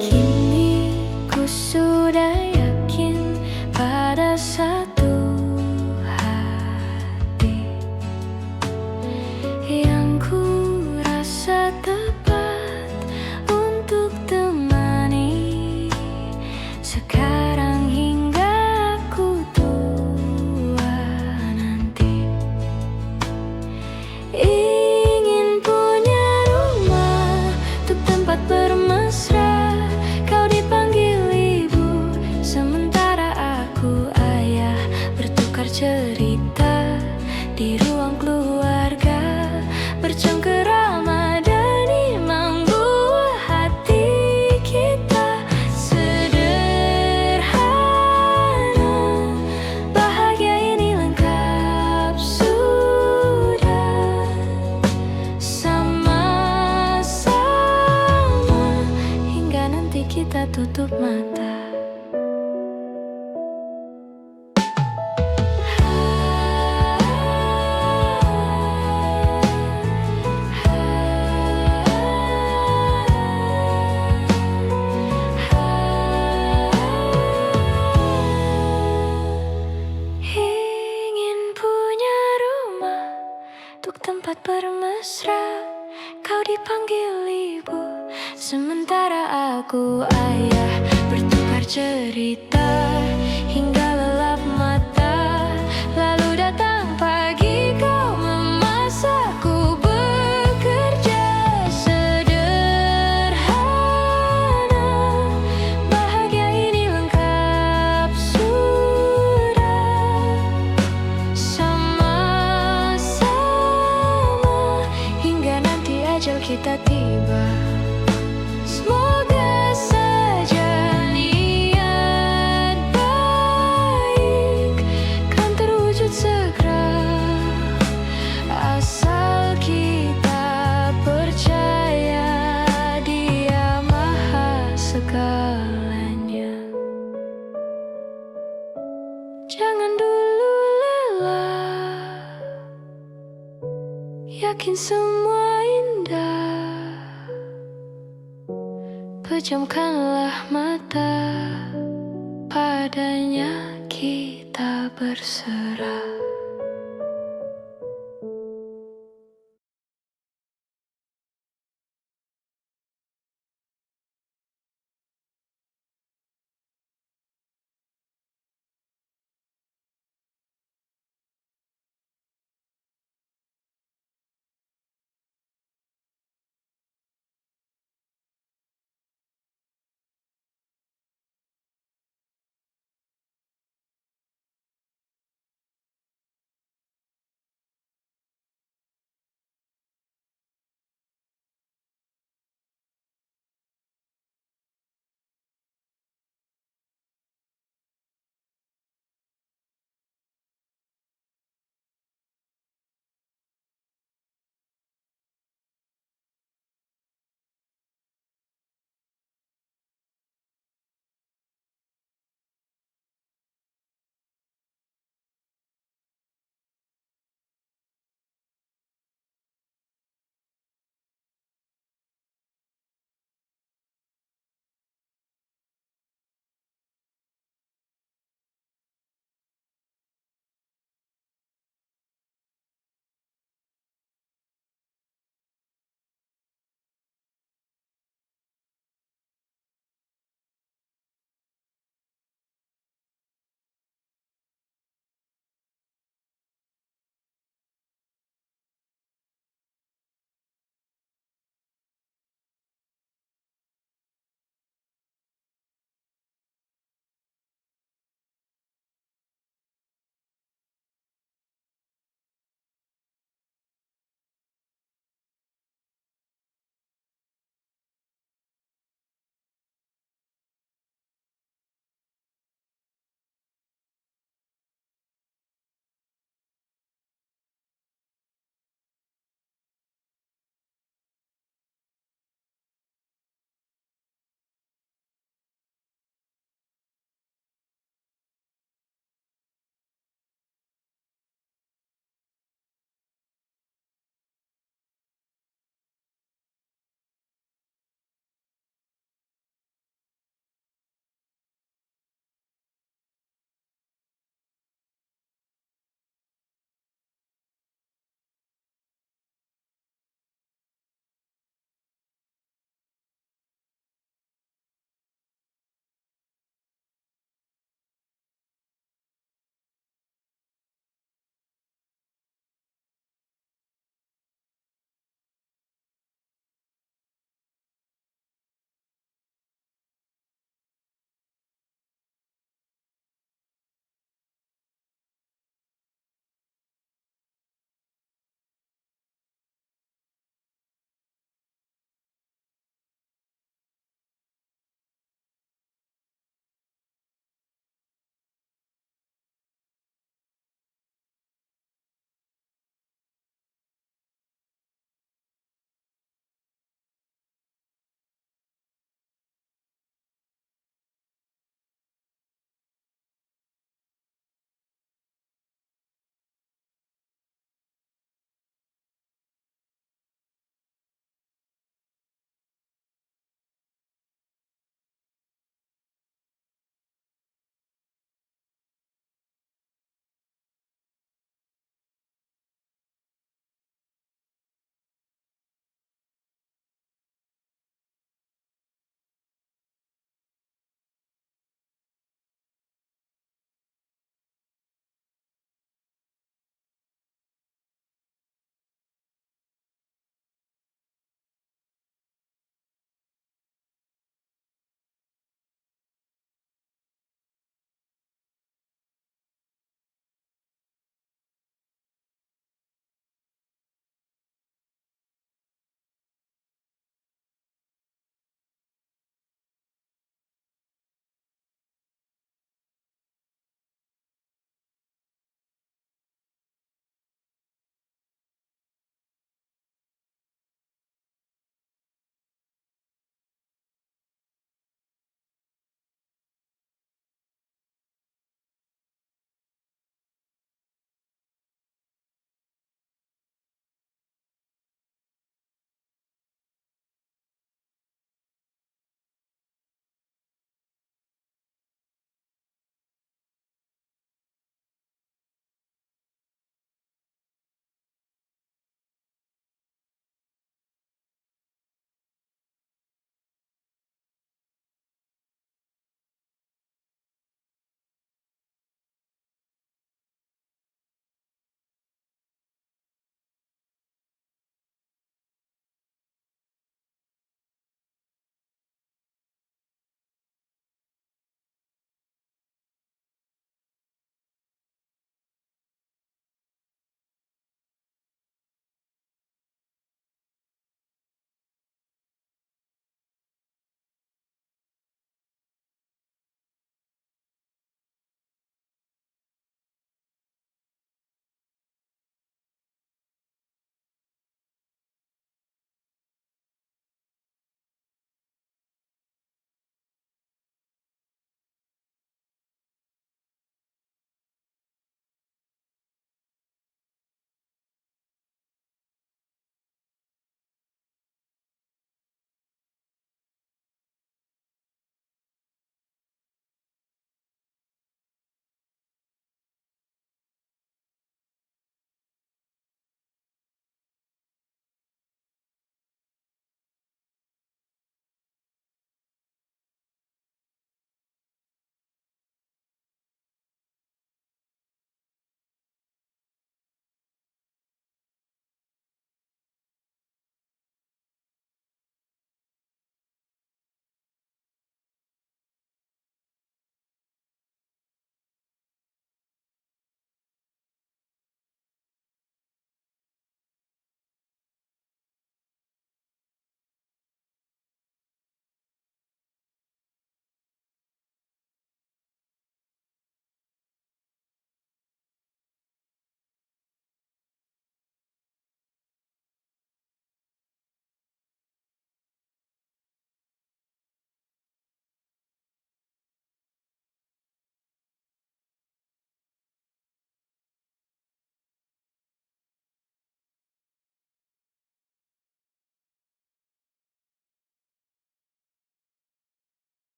Kini ku sudah yakin pada satu hati yang ku rasa tepat untuk temani sekarang hingga aku tua nanti. Ingin punya rumah untuk tempat bermesra, kau dipanggil ibu, sementara aku ayah, bertukar cerita di ruang keluarga, bercengkerama dan imam buah hati kita sederhana. Bahagia ini lengkap sudah sama-sama hingga nanti kita tutup mata. Ingin punya rumah untuk tempat bermesra, kau dipanggil ibu, sementara aku ayah, bertukar cerita hingga lelap mata. Lalu datang pagi, kau memasakku bekerja sederhana. Bahagia ini lengkap sudah sama-sama hingga nanti ajal kita tiba. Semoga saja niat baik kan terwujud segera, asal kita percaya Dia maha segalanya. Jangan dulu lelah, yakin semua indah. Pejamkanlah mata, padanya kita berserah.